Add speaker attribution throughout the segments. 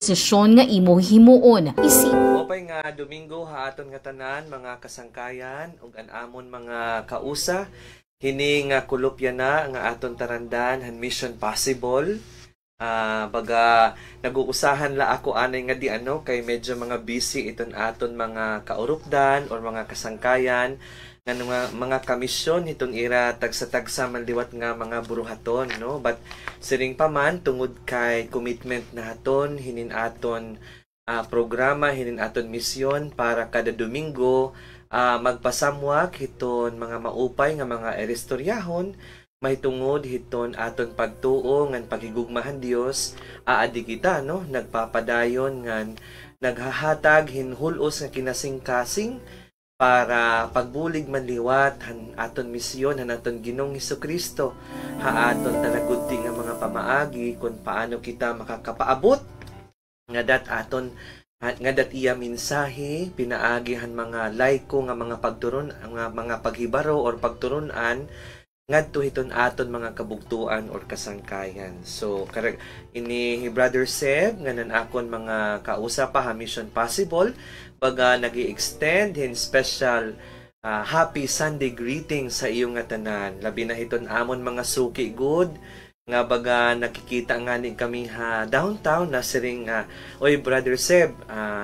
Speaker 1: Sesyon nga imo himuon.
Speaker 2: Mopay nga Domingo aton nga tanan mga kasangkayan ug an-amon mga kausa hini nga kulupya na nga aton tarandan han Mission Possible. Baga nag-uusahan la ako anay nga di kay medyo mga busy iton aton mga kaurupdan or mga kasangkayan nga mga kamisyon itong ira tagsa-tagsa manliwat nga mga buruhaton, no? But siring pa man tungod kay commitment naton hinin aton programa, hinin aton misyon para kada Domingo magpasamwak hiton mga maupay nga mga eristoryahon mahitungod hiton aton pagtuo ngan paghigugmahan Dios aadi kita, no? Nagpapadayon ngan naghahatag hinhulos nga kinasing-kasing para pagbulig manliwat han aton misyon han aton Ginoong Hesukristo ha aton talagudti nga mga pamaagi kung paano kita makakapaabot nga dat iya mensahe pinaagi han mga laiko nga mga pagturon nga mga paghibaro or pagturunan ngadto hiton aton mga kabugtuan or kasangkayan. So ini Brother Seb nganan akon mga kausa pa ha Mission Possible baga nag-i-extend hin special happy Sunday greeting sa iyo nga tanan. Labi na hiton amon mga suki good nga baga nakikita nga ni kami ha downtown na siring oy Brother Seb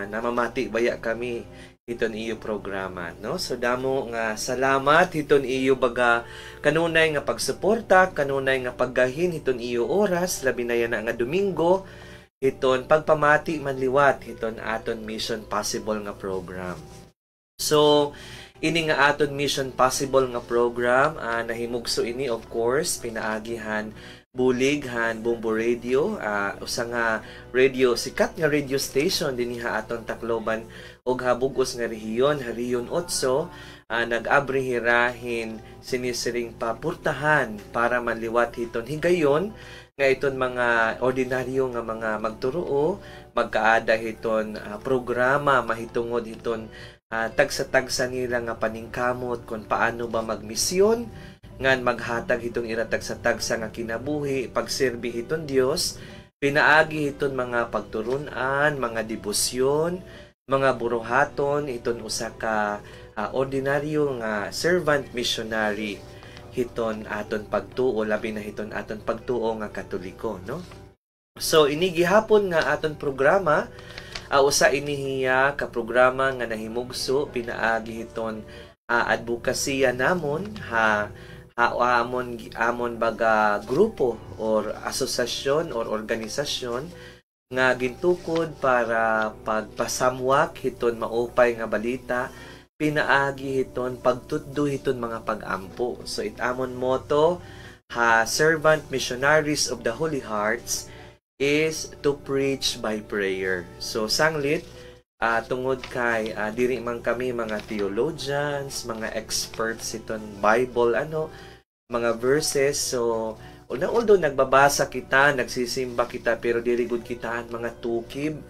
Speaker 2: namamati baya kami hiton iyo programa, no? So damo nga salamat hiton iyo baga kanunay nga pagsuporta, kanunay nga paggahin hiton iyo oras labi na yan nga Domingo hiton pagpamati manliwat hiton aton Mission Possible nga program. So ini nga aton Mission Possible nga program nahimugso ini of course pinaagihan bulig han Bumbo Radio usa nga radio sikat nga radio station dinhi aton Tacloban og habugos nga rehiyon Region 8 nag-abrihirahin sinisiring papurtahan para manliwat hiton higayon nga iton mga ordinaryo nga mga magturuo magkaada hiton programa mahitungod hiton tagsa-tagsa nila nga paningkamot kung paano ba magmisyon ngan maghatag hitong iratag sa tagsa nga kinabuhi pagserbi hiton Dios pinaagi hiton mga pagturunan mga debosyon mga buruhaton iton usa ka ordinaryo nga servant missionary hiton aton pagtuo labi na hiton aton pagtuo nga Katoliko, no? So ini gihapon nga aton programa usa inihiya ka programa nga nahimugso pinaagi hiton advokasya namon amon baga grupo or asosasyon or organisasyon nga gintukod para pagpasamwak hiton maupay nga balita pinaagi hiton pagtuddo hiton mga pagampo. So itamon motto Servant Missionaries of the Holy Hearts is to preach by prayer. So sanglit tungod kay diri man kami mga theologians, mga experts iton Bible mga verses. So although nagbabasa kita, nagsisimba kita pero diri gud kita mga tukib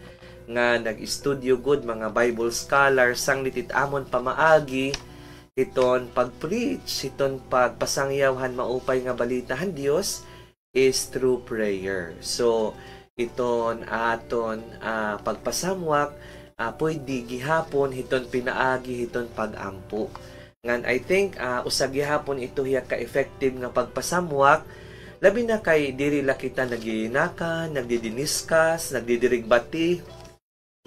Speaker 2: nga nag-studio good mga Bible scholar sanglit amon pamaagi iton pag-preach iton pagpasangyawan maupay nga balitahan Dios is through prayer. So iton aton pagpasamwak pwede gihapon hiton pinaagi hiton pagampo. Ngan I think usag gihapon ito hiya ka-effective nga pagpasamwak labi na kay diri la kita nagiyinakan, nagdidiniskas, nagdidirigbati,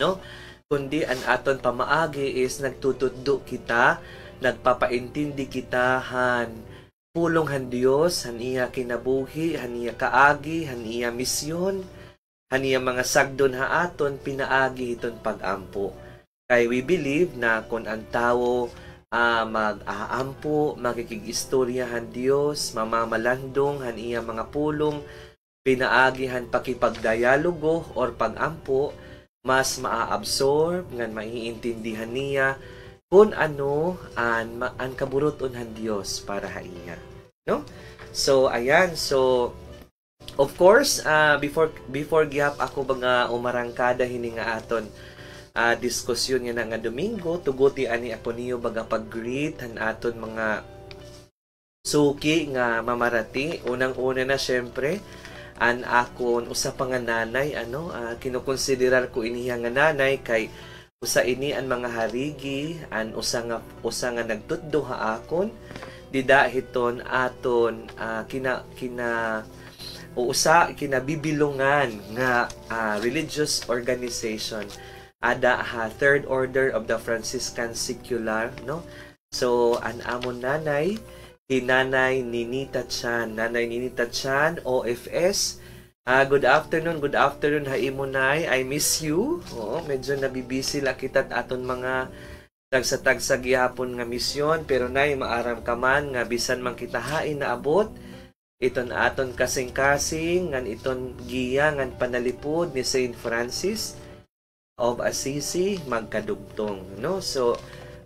Speaker 2: no? Kundi an aton pamaagi is nagtutuddo kita, nagpapaintindi kita han pulong han Dios, han iya kinabuhi, han iya kaagi, han iya misyon, han iya mga sagdon ha aton pinaagi hiton pagampo. Kay we believe na kung ang tao mag-aampo, makikigistoryahan Dios, mamamalandong han iya mga pulong, pinaagihan pakipagdialogo or pagampo, mas maa-absorb ngan maiintindihan niya kung ano ang kaburuton han Dios para haiya, no? So ayan, so of course before gihap ako nga umarangkada hini nga aton diskusyon nga nga Domingo tuguti ani ako niyo baga pag-greet han aton mga suki nga mamarati. Unang-una na syempre an akon usa pa nga nanay kinukonsiderar ko iniya nga nanay kay usa ini ang mga harigi an usa nga nagtuddo ha akon dida hiton aton kinabibilungan nga religious organization ada ha Third Order of the Franciscan Secular, no? So an amon nanay Nanay Ninita Chan, OFS. Good afternoon haimo nay. I miss you. Oo, medyo nabibisi la kita aton mga tagsa gihapon nga misyon, pero nay maaram ka man nga bisan man kita hain na abot iton aton kasing-kasing ngan iton giya ngan panalipod ni Saint Francis of Assisi magkadugtong, no? So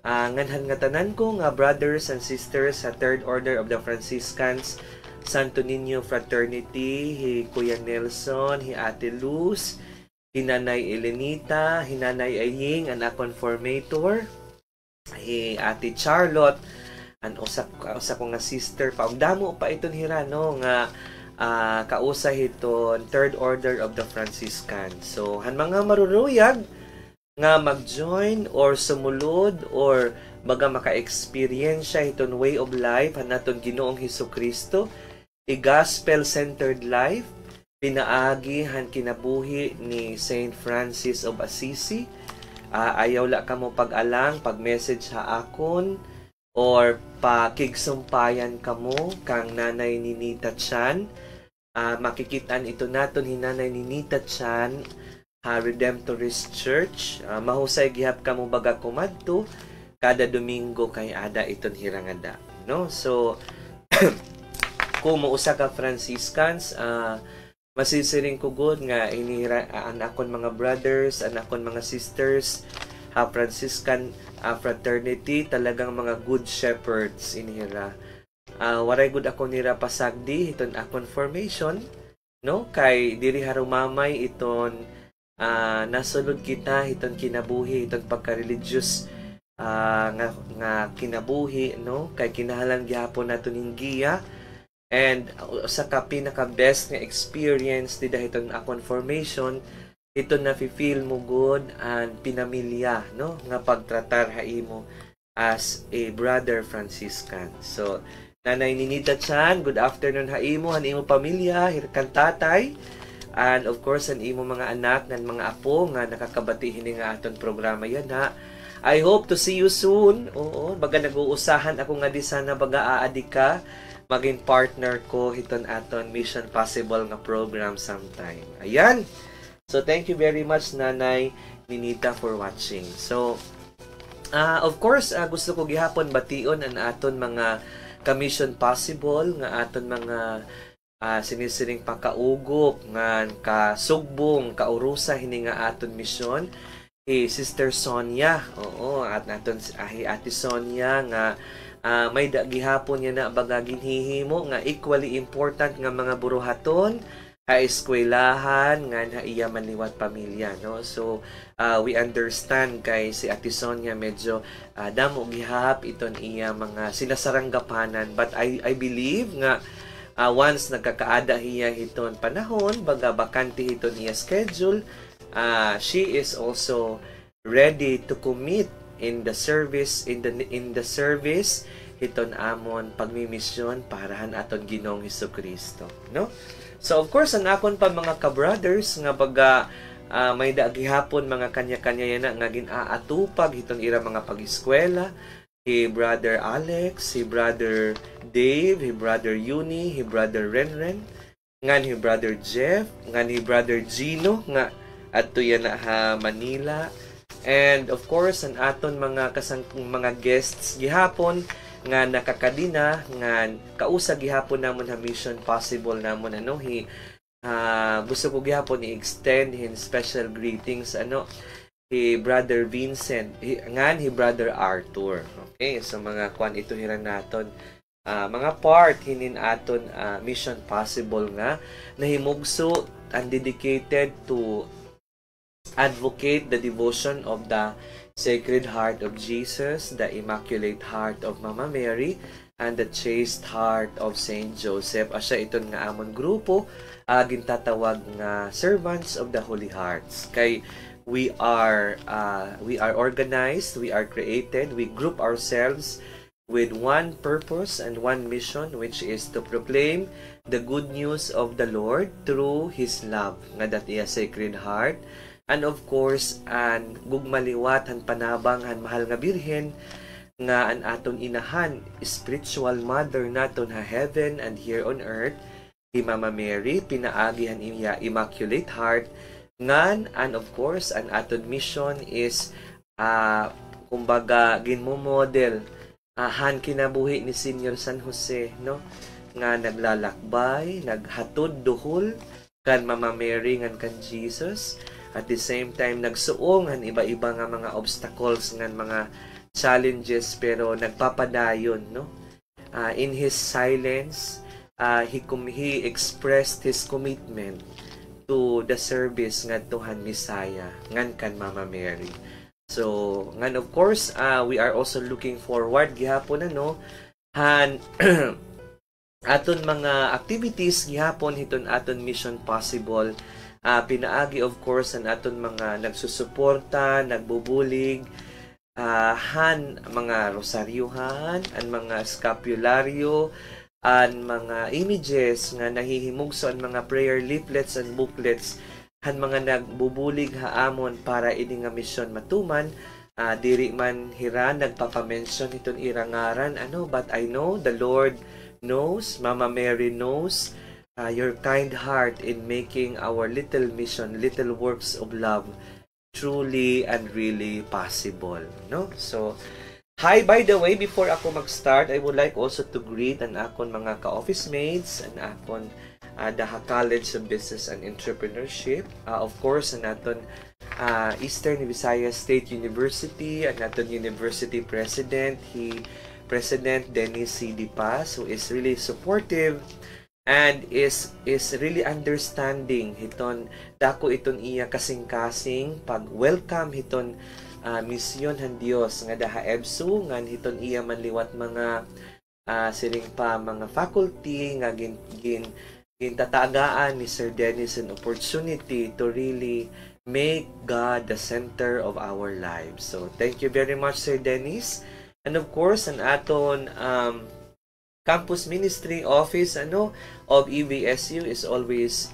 Speaker 2: nganhan nga tanan ko nga brothers and sisters sa Third Order of the Franciscans, Santo Niño Fraternity, hi Kuya Nelson, hi Ate Luz, hi Nanay Elenita, hi Nanay Aying, an akon formator, hi Ate Charlotte, an usa ko nga sister pa. Damo pa iton hirano nga kausa hiton Third Order of the Franciscans. So han mga maruruyag nga mag-join or sumulod or baga maka-experience iton way of life hanaton Ginoong Hesukristo, i-gospel-centered life, pinaagi han kinabuhi ni Saint Francis of Assisi. Ayaw la kamo pag-alang, pag-message ha akon, or pakigsumpayan kamo kang Nanay Ninita Chan. Makikitaan ito naton hi Nanay Ninita Chan Redemptorist Church. Mahusay gihap kamo baga kumadto kada Domingo kay ada iton hirangada, no? So kung mausa ka Franciscans, masisiring ko good nga an akon mga brothers, an akon mga sisters Franciscan fraternity, talagang mga good shepherds inihira. Waray good ako nira pasagdi iton akon formation, no? Kay diri harumamay iton nasulod kita iton kinabuhi iton pagka-religious nga kinabuhi, no? Kay kinahanglan gyapon nato ning giya, and sa ka pinaka best nga experience dida iton akon formation iton na feel mo good and pinamilya, no? Nga pagtratar haimo as a brother Franciscan. So Nanay Ninita Chan, good afternoon haimo, han imo pamilya, hirkan tatay, and of course an imo mga anak nan mga apo nga nakakabati hini nga aton programa yan ha. I hope to see you soon. Oo, baga nag-uusahan ako nga di sana baga aadi ka maging partner ko hiton aton Mission Possible nga program sometime. Ayan. So thank you very much Nanay Ninita for watching. So of course gusto ko gihapon bation an aton mga ka-Mission Possible nga aton mga sinisiring pakaugop nga kasugbong kaurusa hini nga aton misyon Sister Sonia. Oo, at naton Ate Sonia nga may gihapon niya na baga ginhihimo nga equally important nga mga buruhaton eskwelahan nga iya manliwat pamilya, no? So we understand kay si Ate Sonia medyo damo gihap iton iya mga sinasaranggapanan, but I believe nga once nagkakaada hiya hiton panahon baga bakante hiton iya schedule, she is also ready to commit in the service hiton amon pagmimisyon parahan aton Ginoong Hesukristo, no? So of course ang akon pa mga ka-brothers nga baga may gihapon mga kanya-kanya yan nga ginaatupag hiton ira mga pag-eskwela, hi Brother Alex, hi Brother Dave, hi Brother Uni, hi Brother Renren, ngan hi Brother Jeff, ngan hi Brother Gino nga adto yan na ha Manila, and of course ang aton mga mga guests gihapon nga nakakadina nga kausa gihapon namon ha Mission Possible namon gusto ko gihapon i-extend hin special greetings hi Brother Vincent ngan hi Brother Arthur. Okay, so mga kwan ito hiran naton mga part hinin aton Mission Possible nga nahimugso and dedicated to advocate the devotion of the Sacred Heart of Jesus, the Immaculate Heart of Mama Mary, and the chaste heart of Saint Joseph. Asya iton nga amon grupo gintatawag nga Servants of the Holy Hearts. Kay we are organized, we are created, we group ourselves with one purpose and one mission, which is to proclaim the good news of the Lord through His love, nga that iya Sacred Heart. And of course, an gugmaliwat han panabang han mahal nga birhen, nga an aton inahan, spiritual mother naton ha heaven and here on earth, si Mama Mary, pinaagihan iya Immaculate Heart, ngan, and of course, an aton mission is, kumbaga, ginmomodel, han kinabuhi ni Senior San Jose, no? Nga naglalakbay, naghatod duhol, kan Mama Mary, ngan kan Jesus, at the same time, nagsuong, han iba-iba nga mga obstacles, ngan mga challenges, pero nagpapadayon, no? In his silence, he expressed his commitment to the service nga Tuhan Misaya, ngan kan Mama Mary. So, ngan of course, we are also looking forward gihapon han aton mga activities gihapon hiton aton Mission Possible. Pinaagi of course an aton mga nagsusuporta, nagbubulig, han mga rosaryuhan, an mga scapularyo, an mga images nga nahihimugso, an mga prayer leaflets and booklets, han mga nagbubulig haamon para ini nga misyon matuman. Diri man hira nagpapamention iton irangaran, but I know the Lord knows, Mama Mary knows, your kind heart in making our little mission, little works of love truly and really possible, no? So, hi, by the way, before ako mag-start, I would like also to greet an akon mga ka-office mates, an akon Daha College of Business and Entrepreneurship, of course, an aton Eastern Visayas State University, an aton University President, President Dennis C. Dipas, who is really supportive and is really understanding hiton dako iton iya kasing-kasing pag welcome hiton misyon han Dios nga daha EBSU ngan hiton iya manliwat mga siring pa mga faculty nga gintatagaan ni Sir Dennis an opportunity to really make God the center of our lives. So thank you very much, Sir Dennis. And of course an aton Campus Ministry Office of EVSU is always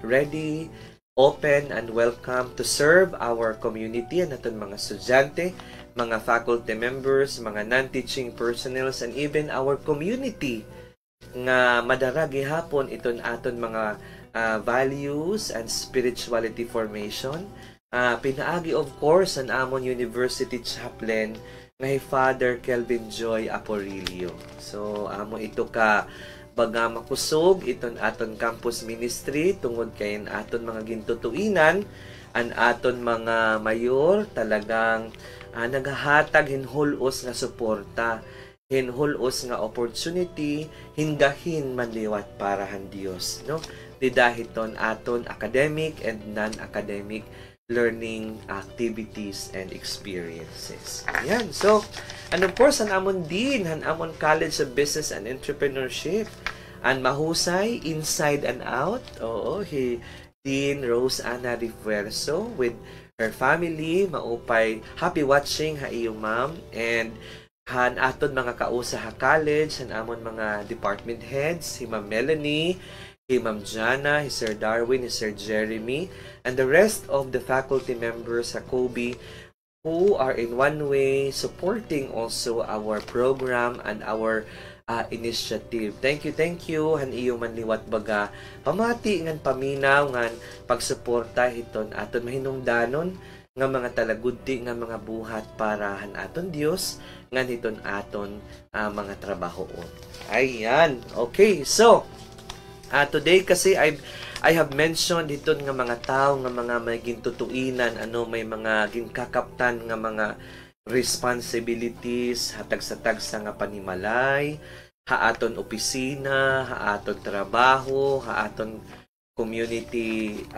Speaker 2: ready, open, and welcome to serve our community and aton mga estudyante, mga faculty members, mga non-teaching personnels, and even our community nga madaragi hapon iton aton mga values and spirituality formation. Pinaagi of course an amon University Chaplain nga Father Kelvin Joy Aporilio. So, amo ito ka baga makusog iton aton campus ministry tungod kay aton mga gintutuinan, an aton mga mayor talagang naghahatag hinhulos nga suporta, hinhulos nga opportunity, hingahin manliwat para han Dios, no? Didahiton aton academic and non-academic learning activities and experiences. Ayan. So, and of course, an amon din, an amon College of Business and Entrepreneurship, and mahusay, inside and out. Oo, Dean Rose Ana Rifuerzo with her family, maupay, happy watching ha iyong ma'am, and han aton mga kausa ha college, han amon mga department heads, si Ma'am Melanie, si Ma'am Jana, si Sir Darwin, si Sir Jeremy, and the rest of the faculty members sa Kobe who are in one way supporting also our program and our initiative. Thank you. Han iyo manliwat baga. Pamati ngan paminaw ngan pagsuporta hiton aton mahinungdanon nga mga talagudti nga mga buhat para han aton Dios ngan hiton aton mga trabahoon. Ayan. Okay. So, today kasi I have mentioned hiton nga mga tao nga mga may gintutuinan, may mga ginkakaptan nga mga responsibilities hatag sa tagsa nga panimalay, haaton opisina, haaton trabaho, haaton community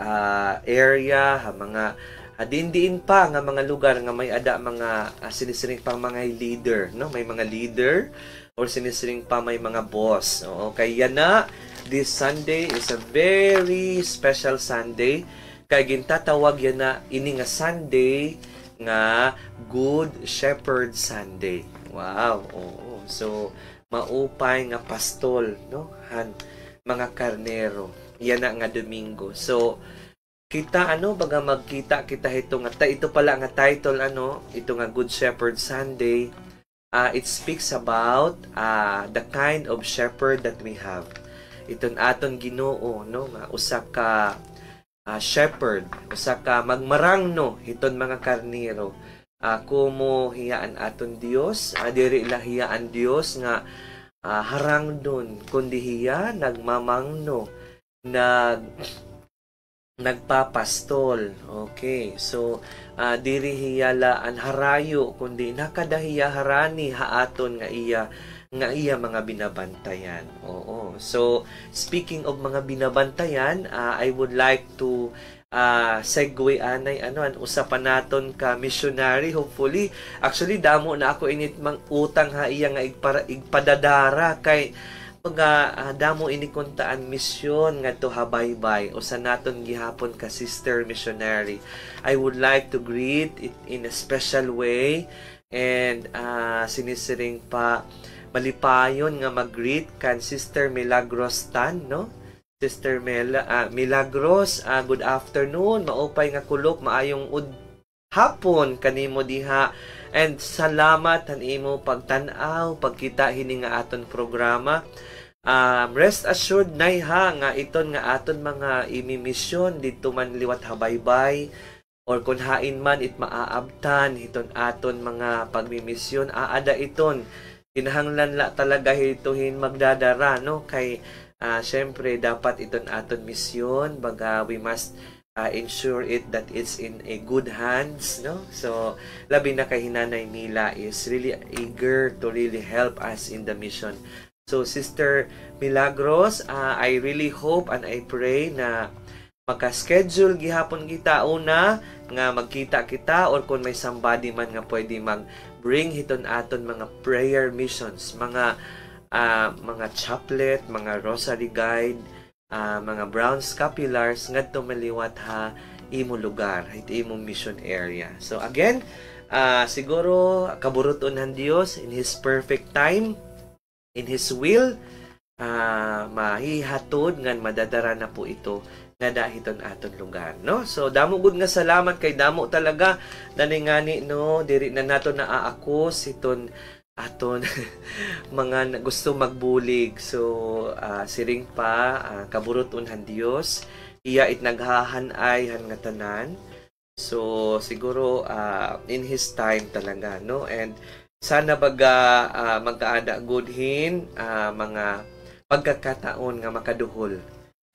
Speaker 2: area, mga Diin pa nga mga lugar nga may ada mga sinisiring pa mga leader, no? May mga leader or sinisiring pa may mga boss. Oo, kaya na this Sunday is a very special Sunday. Kaya gintatawag yan na ini nga Sunday nga Good Shepherd Sunday. Wow. Oo. So maupay nga pastol, no? Mga karnero. Yan na nga Domingo. So kita baga magkita kita ito pala nga title ito nga Good Shepherd Sunday. It speaks about the kind of shepherd that we have. Iton aton Ginoo, no, nga usa ka shepherd, usa ka magmarang, no, iton mga karnero. Kumo hiyaan aton Dios, diri lahiyaan Dios nga harang nun, kundi hiya nagmamangno, nagpapastol. Okay, so diri hiyala an harayo kundi nakadahiya harani haaton nga iya mga binabantayan. Oo. So speaking of mga binabantayan, I would like to segue anay an usapan naton ka missionary. Hopefully actually damo na ako init mang utang ha iya nga igpadadara kay damo ini kuntaan misyon nga to habaybay o sa naton gihapon ka sister missionary. I would like to greet it in a special way and sinisiring pa malipayon nga mag-greet kan Sister Milagros Tan, no? Sister Milagros, good afternoon, maupay nga kulok, maayong hapon kanimo diha. And salamat han imo pagtan-aw, pagkita hini nga aton programa. Rest assured nay ha nga iton nga aton mga imimisyon dito man liwat habaybay or kun hain man it maaabtan iton aton mga pagmimisyon aada iton kinahanglan la talaga hituhin magdadara, no, kay syempre dapat iton aton misyon baga we must ensure it that it's in a good hands, no? So labi na kay Hinanay Mila is really eager to really help us in the mission. So Sister Milagros, I really hope and I pray na maka-schedule gihapon kita una nga magkita kita or kung may somebody man nga pwede mag-bring hiton aton mga prayer missions, mga chaplet, mga rosary guide, mga brown scapulars ngadto maliwat ha imo lugar, ito imo mission area. So again, siguro kaburuton ng Dios in His perfect time, in His will, mahihatod ngan madadara na po ito nga dahiton aton lugar, no? So damo gud nga salamat kay damo talaga naningani, no, diri na nato naaakos iton aton mga gusto magbulig. So siring pa kaburuton han Dios iya it naghahanay han nga tanan. So siguro in His time talaga, no, and sana baga magkaada gudhin mga pagkakataon nga makaduhol,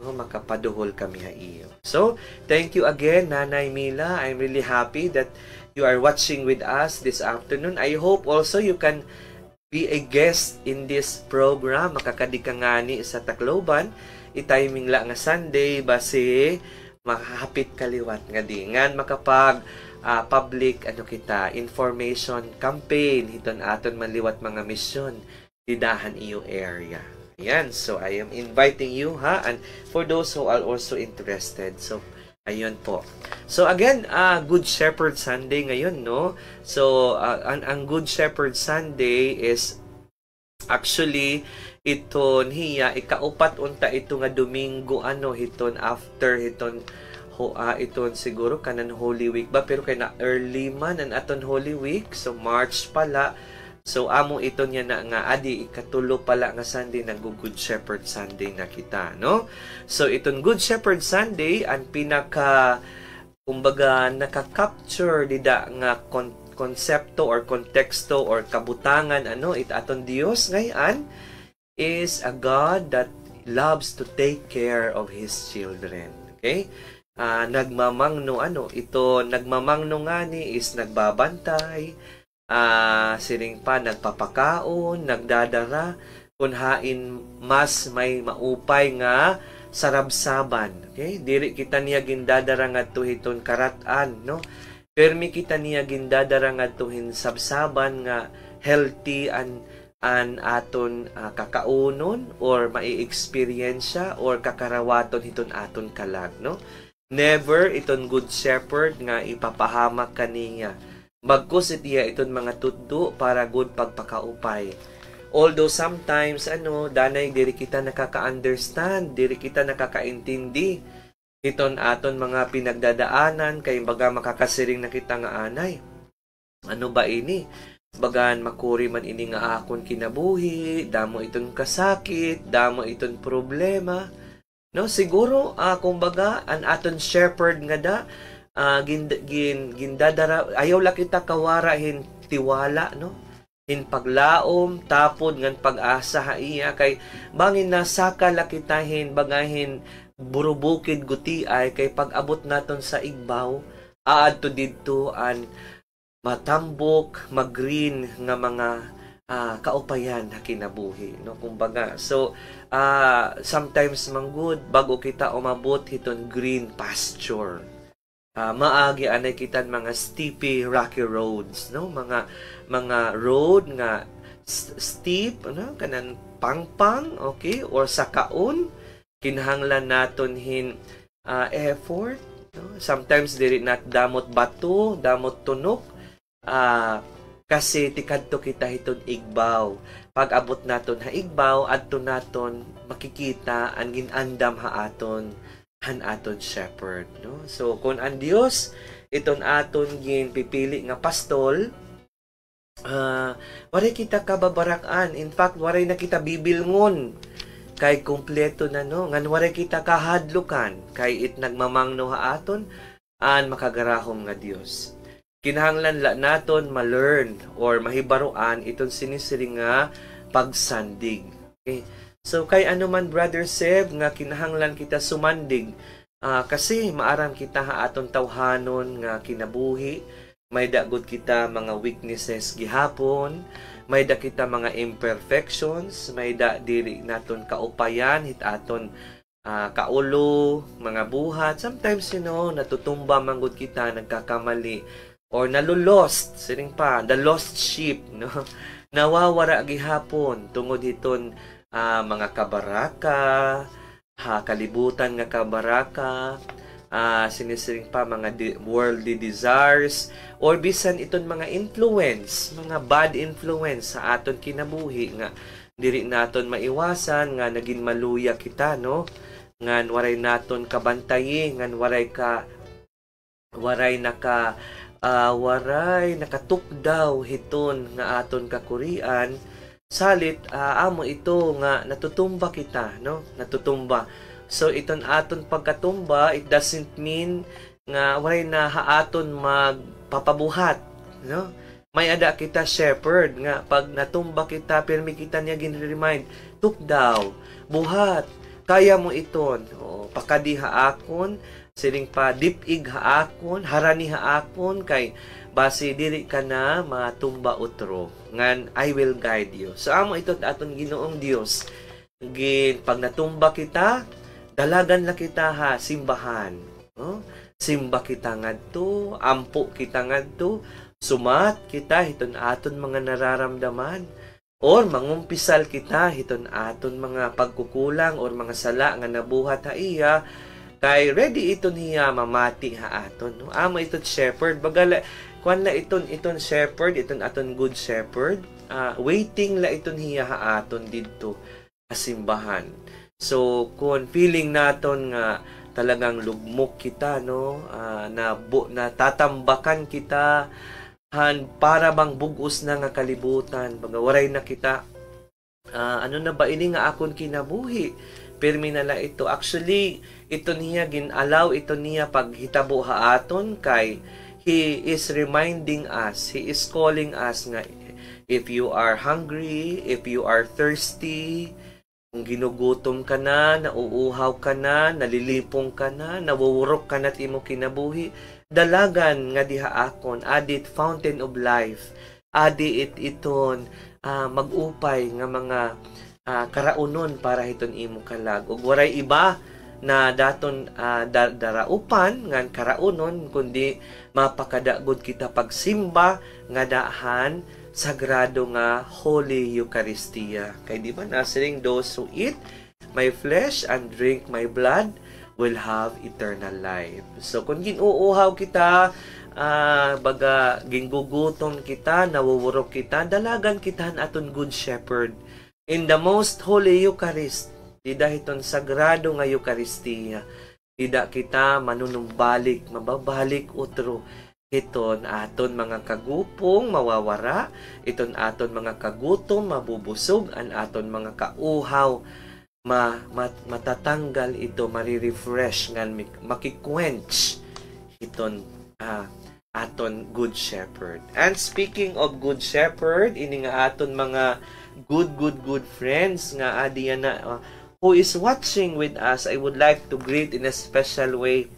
Speaker 2: no, makapaduhol kami ha iyo. So thank you again Nanay Mila. I'm really happy that you are watching with us this afternoon. I hope also you can be a guest in this program. Makakadikangani sa Tacloban. I-timing la nga Sunday base makahapit kaliwat nga dingan makapag public kita information campaign hiton aton manliwat mga mission didahan iyo area. Ayan, so I am inviting you ha, and for those who are also interested. So ayun po. So again, Good Shepherd Sunday ngayon, no? So ang Good Shepherd Sunday is actually iton hiya ikaupat unta ito nga Domingo hiton after hiton iton siguro kanan Holy Week ba, pero kay na early man an aton Holy Week, so March pala. So amo ito niya na nga ikatulo pala nga Sunday ng Good Shepherd Sunday na kita, no? So itong Good Shepherd Sunday ang pinaka kumbaga naka-capture dida nga konsepto or konteksto or kabutangan it aton Dios ngayon is a God that loves to take care of His children. Okay? Nagmamangno ito nagmamangno nga ni is nagbabantay, siring pa nagpapakaon, nagdadara kun hain mas may maupay nga sarabsaban. Okay? Diri kita niya gindadara ngadto hiton karatan, no? Permi kita niya gindadara ngadto hin sabsaban nga healthy an aton kakaunon or mai-experiensya or kakarawaton hiton aton kalag, no? Never iton good shepherd nga ipapahamak kaniya. Bagkus itiya iton mga tuddo para good pagpakaupay. Although sometimes danay diri kita nakaka-understand, diri kita nakakaintindi iton aton mga pinagdadaanan kay baga makakasiring na kita nga anay. Ano ba ini? Bagan makuri man ini nga akon kinabuhi, damo iton kasakit, damo iton problema. No, siguro kumbaga an aton shepherd nga da gindadara ayaw la kita kawara hin tiwala, no? Hin paglaom tapod ngan pag-asa haiya kay bangin nasaka la kita hin bagahin burubukid guti ay kay pag-abot naton sa igbaw aadto didto an matambok mag-green nga mga kaupayan na kinabuhi, no? Kumbaga, so sometimes manggod bago kita umabot hiton green pasture. Maagi anay kitan mga steepy rocky roads, no? Mga road nga steep, no? Kanan pangpang, okay? Or sa kaon kinahanglan naton hin effort, no? Sometimes diri nat damot bato, damot tunok, kasi tikadto kita hiton igbaw. Pag abot naton ha igbaw, adto naton makikita ang ginandam haaton han aton shepherd, no? So kung ang Dios iton aton gin pipili nga pastol, waray kita kababarakan. In fact, waray na kita bibilngon kay kumpleto na, no? Ngan waray kita kahadlukan kay it nagmamangno haaton an makagarahom nga Dios. Kinahanglan la naton ma-learn or mahibaruan iton sinisiring nga pagsandig. Okay? So kay ano man Brother Seb nga kinahanglan kita sumandig kasi maaram kita haaton tawhanon nga kinabuhi, may dagod kita mga weaknesses gihapon, may da kita mga imperfections, may da diri naton kaupayan hit aton kaulo, mga buhat. Sometimes natutumba manggod kita, nagkakamali or nalulost, siring pa, the lost sheep, no? Nawawara gihapon tungod hiton mga kabaraka, kalibutan nga kabaraka, sinisiring pa mga worldly desires, or bisan iton mga influence, mga bad influence sa aton kinabuhi nga diri naton maiwasan nga naging maluya kita, no? Ngan waray naton kabantayi, ngan waray nakatukdaw hiton nga aton kakurian salit amo ito nga natutumba kita, no? Natutumba. So iton aton pagkatumba, it doesn't mean nga waray na haaton magpapabuhat, no? May ada kita shepherd nga pag natumba kita permi kita niya gin-remind, tukdaw, buhat, kaya mo iton. Pakadi haakon, siling pa dipig haakon, harani haakon kay base diri ka na matumba utro. Ngan I will guide you. So amo ito aton Ginoong Dios. Pag natumba kita, dalagan la kita ha simbahan. No? Simba kita ngadto, ampo kita ngadto, sumat kita hiton aton mga nararamdaman. Or mangumpisal kita hiton aton mga pagkukulang or mga sala nga nabuhat ha iya, kay ready iton hiya mamati ha aton, no? Amo iton shepherd bagala kwan la iton shepherd, iton aton good shepherd, waiting la iton hiya ha aton didto simbahan. So kung feeling naton nga talagang lugmok kita, no, na tatambakan kita para bang bugos na nga kalibutan, baga waray na kita ano na ba ini nga akon kinabuhi, permi na la ito. Actually ito niya ginalaw ito niya paghitabo haaton kay He is reminding us, He is calling us nga if you are hungry, if you are thirsty, kung ginugutom ka na, nauuhaw ka na, nalilipong ka na, nawuwurok ka na imo kinabuhi, dalagan nga diha akon, adit fountain of life, adi iton magupay nga mga karaunon para hiton imo kalag. Ug waray iba na daton daraupan ngan karaunon kundi mapakadagod kita pagsimba nga daahan sagrado nga Holy Eucharistia. Kay di ba nasiling, those who eat my flesh and drink my blood will have eternal life. So kung ginuuhaw kita, baga ginggugutom kita, nawuwurok kita, dalagan kita aton good shepherd in the most holy Eucharist. Dida hiton sagrado nga Eucharistia. Dida kita manunumbalik, mababalik utro. Iton aton mga kagupong mawawara, iton aton mga kagutom mabubusog, an aton mga kauhaw matatanggal ito, marirefresh ngan makikwench iton aton good shepherd. And speaking of good shepherd, ini nga aton mga good friends nga adiyan na who is watching with us, I would like to greet in a special way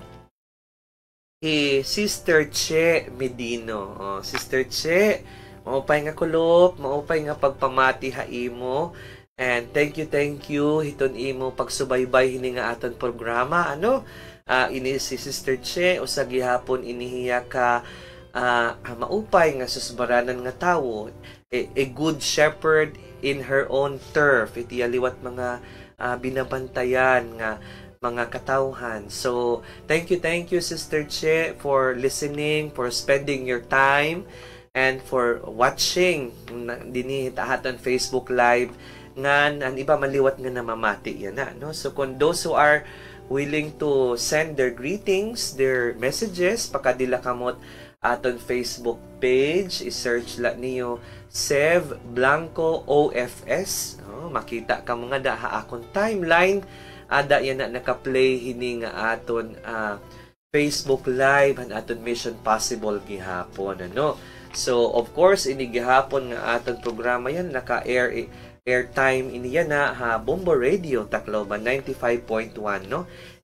Speaker 2: Sister Che Medino. Sister Che, maupay nga kulop, maupay nga pagpamati haimo. And thank you hiton imo pagsubaybay hini nga aton programa. Ini si Sister Che usa gihapon inihiya ka maupay nga susbaranan nga tawo, a good shepherd in her own turf. Iti aliwat mga binabantayan nga mga katawhan. So, thank you, Sister Che, for listening, for spending your time, and for watching dinhi aton Facebook Live ngan ang iba maliwat nga namamati yan na. No? So, kung those who are willing to send their greetings, their messages, pakadila kamot aton Facebook page, i-search la niyo Sev Blanco OFS. Makita ka mga daha akong timeline. Ada yan na naka-play hini nga aton Facebook Live and aton Mission Possible gihapon. So, of course, ini gihapon nga aton programa yan, naka-airtime ini yan na Bombo Radio, Tacloban 95.1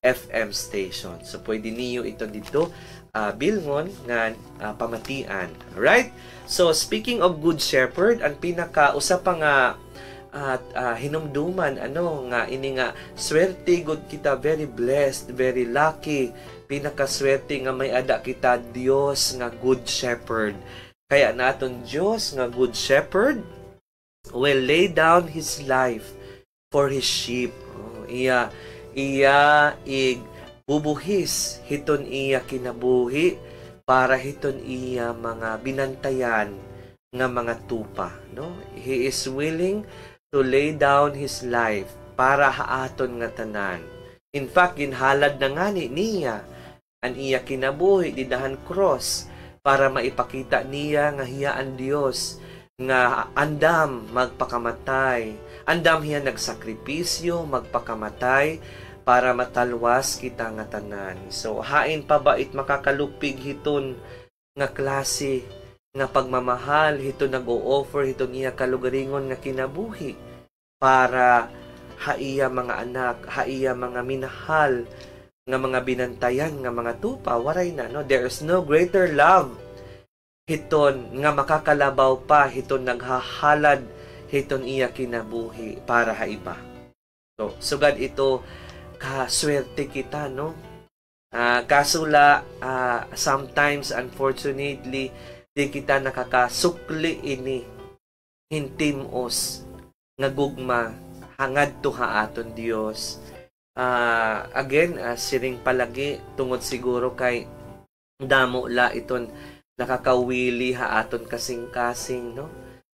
Speaker 2: FM station. So, pwede niyo ito dito bilngon nga pamatian. Right? So, speaking of Good Shepherd, ang pinaka-usa pa nga hinumduman nga ini nga swerte gud kita, very blessed, very lucky, pinakaswerte nga may ada kita Dios nga good shepherd. Kaya naton Dios nga good shepherd will lay down his life for his sheep. Iya bubuhis hiton iya kinabuhi para hiton iya mga binantayan nga mga tupa. He is willing to lay down his life para haaton nga tanan. In fact, ginhalad na nga niya ang iya kinabuhi didahan cross para maipakita niya nga hiyaan Dios nga andam magpakamatay. Andam hiya nagsakripisyo magpakamatay para matalwas kita nga tanan. So hain pa ba it makakalupig hiton nga klase nga pagmamahal, hito nag-o-offer, hito niya kalugaringon nga kinabuhi para haiya mga anak, haiya mga minahal nga mga binantayan nga mga tupa, waray na, there is no greater love hiton nga makakalabaw pa, hiton naghahalad, hiton iya kinabuhi para haiba. So, sugad ito kaswerte kita, kasula sometimes unfortunately di kita nakakasukli ini hintimos nga gugma hangad to haaton Dios. Again, siring palagi tungod siguro kay damo la iton nakakawili haaton kasing-kasing,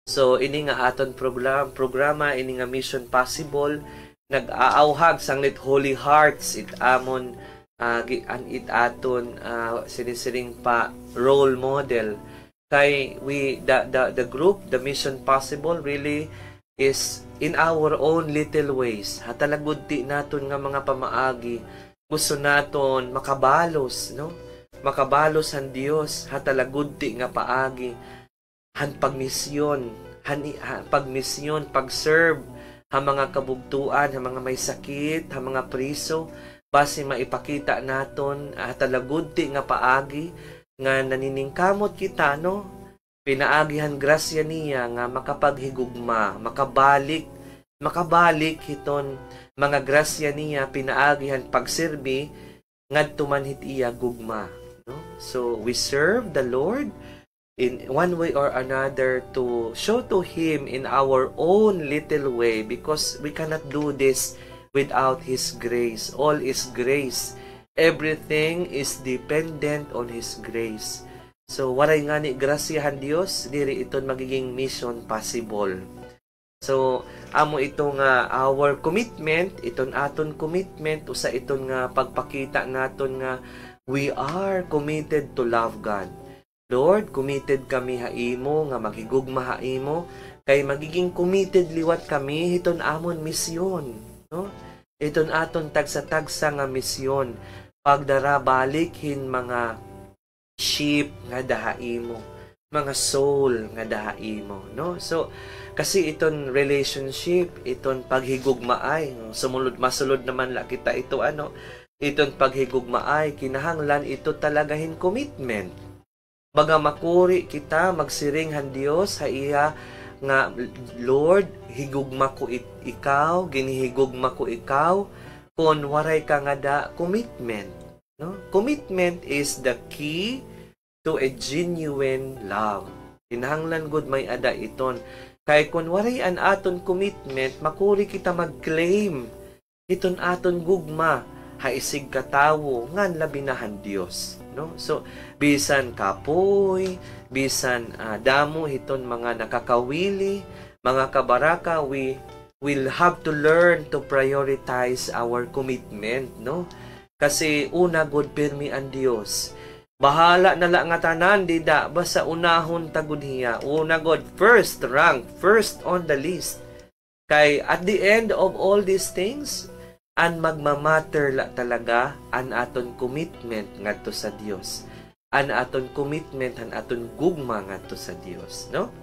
Speaker 2: So ini nga aton programa ini nga Mission Possible nag-aawhag sanglit Holy Hearts it amon it aton sinisiring pa role model kay the group, the Mission Possible really is in our own little ways. Hatalagudti naton nga mga pamaagi. Gusto naton makabalos, Makabalos ang Dios, hatalagudti nga paagi. Han pagmisyon, pag-serve ha mga kabugtuan, ha mga may sakit, ha mga priso, base maipakita naton hatalagudti nga paagi nga naniningkamot kita, pinaagihan grasya niya nga makapaghigugma, makabalik makabalik hiton mga grasya niya pinaagihan pagsirbi ngadto man hit iya gugma, no? So we serve the Lord in one way or another to show to Him in our own little way, because we cannot do this without His grace. All is grace. Everything is dependent on His grace. So waray nga ni grasyahan Dios, diri iton magiging mission possible. So amo ito nga our commitment, iton aton commitment usa iton nga pagpakita naton nga we are committed to love God. Lord, committed kami haimo nga maghigugma haimo, kay magiging committed liwat kami hiton amon misyon, no? Iton aton tagsa-tagsa nga misyon, pagdara balik hin mga sheep nga dahaimo, mga soul nga dahaimo, no? So kasi iton relationship, iton paghigugmaay, masulod naman la kita ito iton paghigugmaay, kinahanglan ito talagahin commitment. Baga makuri kita magsiringhan Dios ha iya nga Lord, higugma ko ikaw, ginihigugma ko ikaw, kon waray ka nga da commitment, no? Commitment is the key to a genuine love. Kinahanglan gud may ada iton. Kay kun waray an aton commitment, makuri kita mag-claim iton aton gugma, haisig katawo ngan labinahan Dios, no? So bisan kapoy, bisan damo hiton mga nakakawili, mga kabaraka, we will have to learn to prioritize our commitment, no? Kasi una gud pirmi ang Dios. Bahala na lang nga tanan, dida, basta unahon tagud hiya. Una god, first rank, first on the list. Kay at the end of all these things, an magmamatter la talaga an aton commitment ngadto sa Dios. An aton commitment, an aton gugma ngadto sa Dios, no?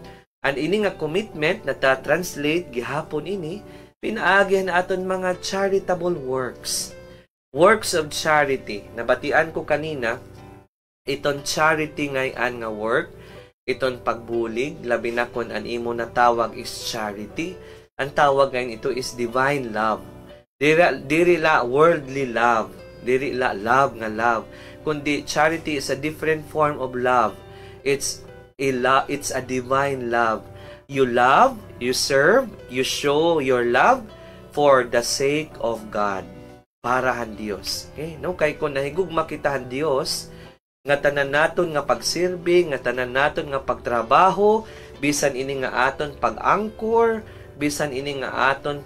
Speaker 2: An ini nga commitment na ta-translate gihapon ini, pinaagihan aton mga charitable works. Works of charity. Nabatian ko kanina, iton charity ngayon nga work, iton pagbulig, labi na kung an imo na tawag is charity. Ang tawag ngayon ito is divine love. Diri la worldly love, diri la love nga love, kundi charity is a different form of love. It's a divine love. You love, you serve, you show your love for the sake of God. Parahan Dios. Okay? No, kay kung nahigugma kitahan Dios, nga tanan naton nga pagsirbi, nga tanan naton nga pagtrabaho, bisan ini nga aton pag-angkor, bisan ini nga aton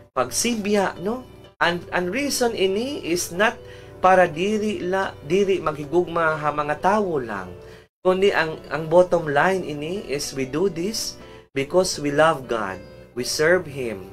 Speaker 2: pagsibya, no? And reason ini is not para diri maghigugma ha mga tawo lang, kundi ang bottom line ini is we do this because we love God, we serve Him,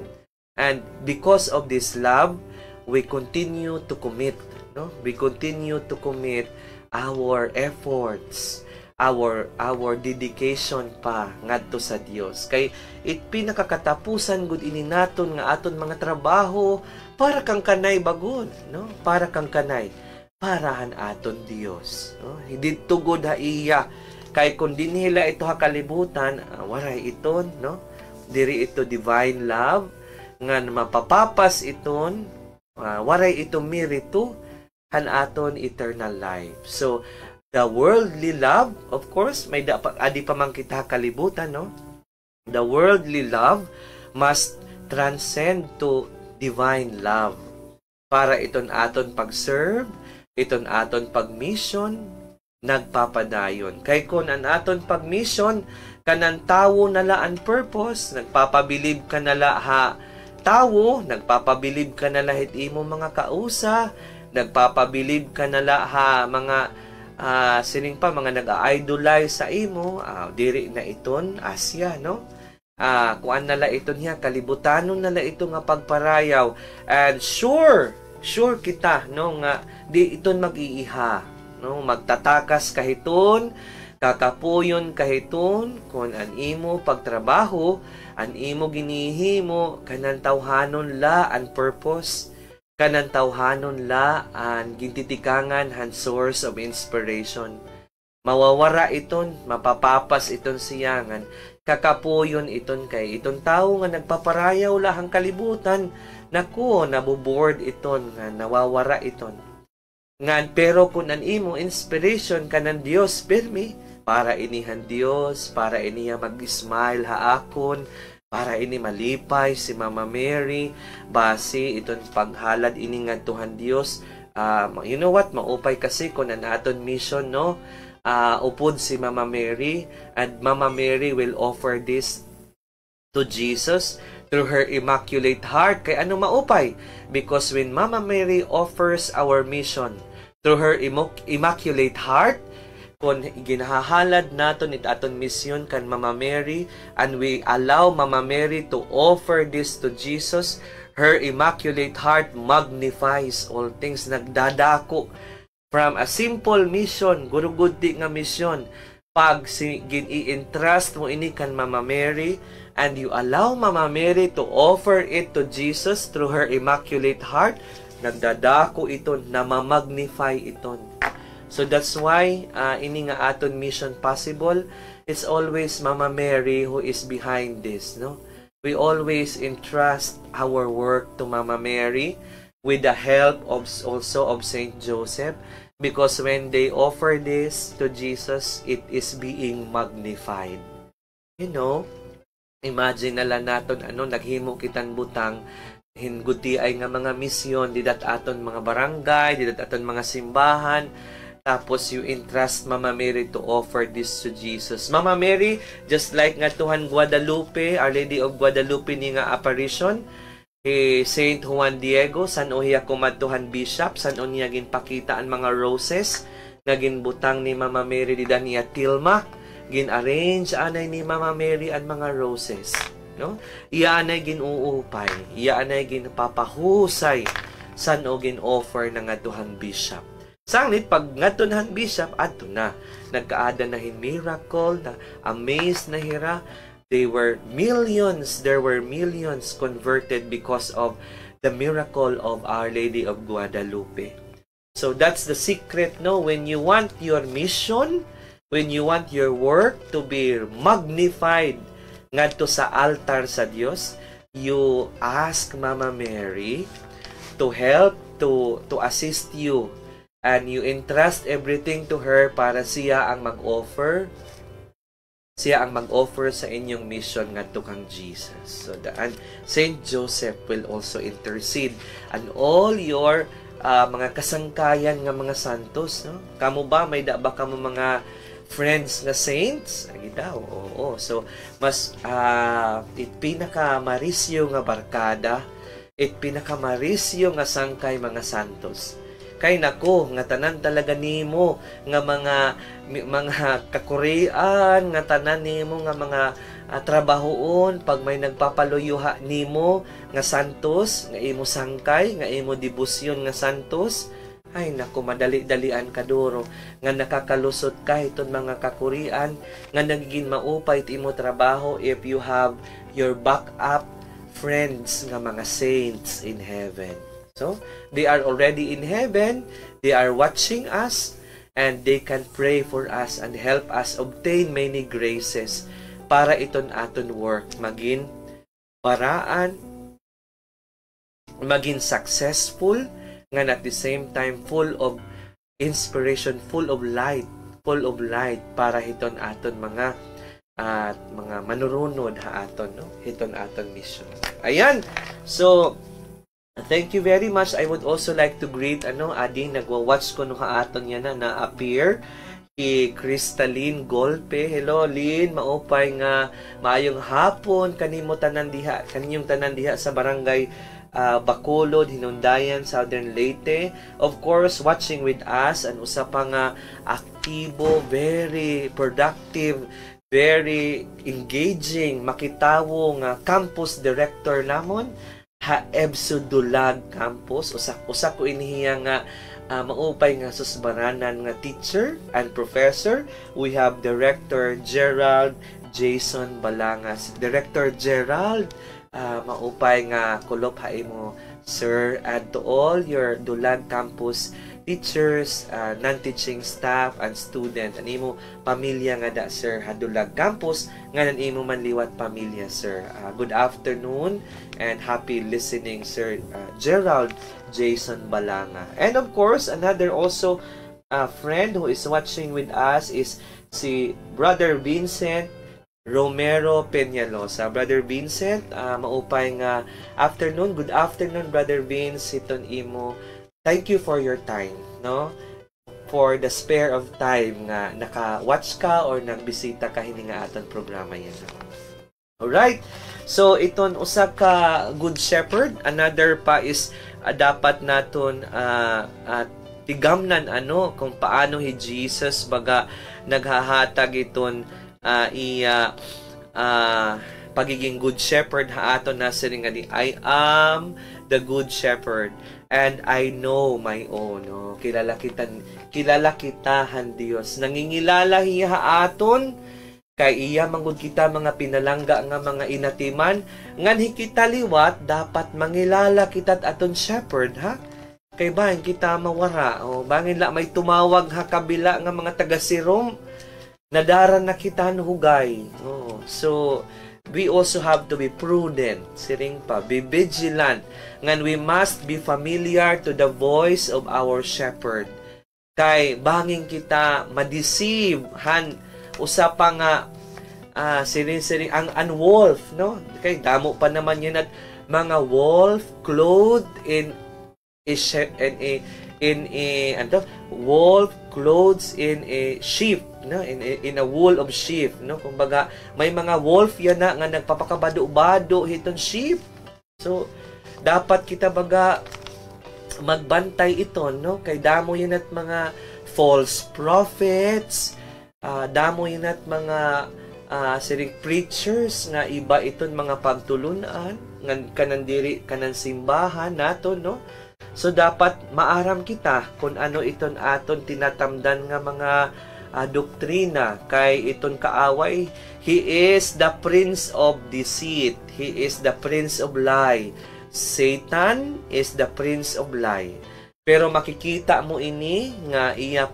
Speaker 2: and because of this love, we continue to commit, no? We continue to commit our efforts, our dedication pa ngadto sa Dios. Kay pinakakatapusan gud ini naton nga aton mga trabaho para kang kanay bagod, no? Para kang kanay parahan aton Dios, no? Hindi tugod ha iya, kay kun dinhila ito ha kalibutan, waray iton, no? Diri ito divine love nga mapapapas iton, waray ito mirito han aton eternal life. So the worldly love, of course, may adi pa man kita kalibutan, no? The worldly love must transcend to divine love. Para iton aton pag-serve, iton aton pag-mission, nagpapadayon. Kay kun an aton pag-mission, kanan tawo nala an purpose, nagpapabilib ka nala ha tawo, nagpapabilib ka nala hit imo mga kausa, nagpapabilib ka nala ha mga sining pa mga nag-idolize sa imo, diri na iton Asya, no? Kuan nala iton niya, kalibutanon nala ito nga pagparayaw, and sure kita, no, nga di iton mag-iiha, no? Magtatakas kahiton, kakapuyon kahiton, kung an imo pagtrabaho, an imo ginihimo, kanan tawhanon la an purpose, kanan tawhanon la an gintitikangan han source of inspiration. mawawara iton, mapapapas iton siyangan, kakapuyon iton kay iton tao nga nagpaparayaw lahang kalibutan, naku, nabuboard iton, nga nawawara iton. Nga, pero kung an imo inspiration ka ng Diyos, pirmi, para inihan Diyos, para iniya mag-smile haakon, para ini malipay si Mama Mary, basi iton paghalad ini nga Tuhan Diyos. You know what, maupay kasi kung an aton mission, no? Upod si Mama Mary, and Mama Mary will offer this to Jesus through her Immaculate Heart. Kay ano maupay? Because when Mama Mary offers our mission through her Immaculate Heart, kung ginahahalad naton it aton mission kan Mama Mary, and we allow Mama Mary to offer this to Jesus, her Immaculate Heart magnifies all things. Nagdadako from a simple mission, gurugudi nga mission, pag gin-i-entrust mo ini kan Mama Mary, and you allow Mama Mary to offer it to Jesus through her Immaculate Heart, nagdadako iton, namamagnify iton. So that's why ini nga aton mission possible. It's always Mama Mary who is behind this, no? We always entrust our work to Mama Mary with the help of also of Saint Joseph, because when they offer this to Jesus, it is being magnified. You know, imagine na lang naton naghimo kitan butang hinguti ay nga mga misyon didat aton mga barangay, didat aton mga simbahan. Tapos you entrust Mama Mary to offer this to Jesus. Mama Mary, just like nga Tuhan Guadalupe, Our Lady of Guadalupe ni nga apparition, Saint Juan Diego, san uhiya kumatuhan bishop, san uhiya ginpakita ang mga roses, nga ginbutang ni Mama Mary di niya tilma, gin-arrange anay ni Mama Mary ang mga roses. No? Iya anay ginuupay, iya anay ginpapahusay, san o gin-offer na nga Tuhan bishop. Sanglit, pag ngatunhan bishop, ato na. Nagkaada na miracle, na amazed na hira. There were millions converted because of the miracle of Our Lady of Guadalupe. So that's the secret, no? When you want your mission, when you want your work to be magnified ngadto sa altar sa Dios, you ask Mama Mary to help, to assist you. And you entrust everything to her para siya ang mag-offer sa inyong mission ngadto kang Jesus. So and Saint Joseph will also intercede and all your mga kasangkayan nga mga santos, no? Kamo ba may ba kamo mga friends nga saints? Agi daw. Oo. So mas it pinaka marisyo nga barkada, it pinaka marisyo nga sangkay mga santos. Kay nako, nga tanan talaga nimo nga mga kakurian, nga tanan nimo nga mga trabahoon, pag may nagpapaluyuha nimo nga santos, nga imo sangkay, nga imo debosyon nga santos, ay nako, madali-dalian kaduro nga nakakalusot ka iton mga kakurian, nga nagiging maupay ti imo trabaho if you have your backup friends nga mga saints in heaven. So, they are already in heaven, they are watching us, and they can pray for us and help us obtain many graces para iton aton work maging paraan, maging successful, nga at the same time full of inspiration, full of light para hiton aton mga manurunod ha aton, no? Hiton aton mission. Ayan. So, thank you very much. I would also like to greet ading nagwa-watch ko no haaton yan na appear kay Crystalline Golpe. Hello Lynn, maupay nga maayong hapon kaninyong tanan diha sa barangay Bacolod, Hinundayan, Southern Leyte. Of course, watching with us and usa pa nga aktibo, very productive, very engaging, makitawo nga campus director namon EBSU Dulag Campus. Usa ko inihiya nga maupay nga susbaranan nga teacher and professor. We have Director Gerald Jason Balangas. Director Gerald, maupay nga kulop haimo sir, and to all your Dulag Campus teachers, non-teaching staff, and student. Ang imo pamilya nga da, sir, Hadulag Campus, nga nan imo manliwat pamilya, sir. Good afternoon and happy listening, sir Gerald Jason Balanga. And of course, another also friend who is watching with us is si Brother Vincent Romero Peñalosa. Brother Vincent, maupay nga afternoon. Good afternoon, Brother Vince. Hiton imo. Thank you for your time, no? For the spare of time nga naka-watch ka or nagbisita ka hini nga aton programa yan. Alright. So iton usa ka good shepherd. Another pa is dapat naton tigamnan kung paano hi Jesus baga naghahatag iton pagiging good shepherd haaton na siring nga ni I am the good shepherd and I know my own. Kilala kitahan Dios. Nangingilala hiya haaton kay iya manggod kita mga pinalangga nga mga inatiman ngan kita liwat dapat mangilala kita't aton shepherd ha. Kay bahin kita mawara bangin la may tumawag ha kabila nga mga taga-Sirom nadaran na kita hugay. So we also have to be prudent, siring pa, be vigilant, ngan we must be familiar to the voice of our shepherd. Kay banging kita ma-deceive han usapa nga siring ang wolf, no? Kay damo pa naman yun at mga wolf clothed in wolf clothes in a sheep, no, in a wool of sheep, no. Kumbaga may mga wolf yan na nga nagpapakabado-bado hiton sheep. So dapat kita baga magbantay ito, no, kay damo yan at mga false prophets, damo yan at mga siring preachers nga iba iton mga pagtulunan ngan kanan simbahan nato, no. So dapat maaram kita kung ano iton aton tinatamdan nga mga doktrina kay iton kaaway. He is the prince of deceit. He is the prince of lie. Satan is the prince of lie. Pero makikita mo ini nga iya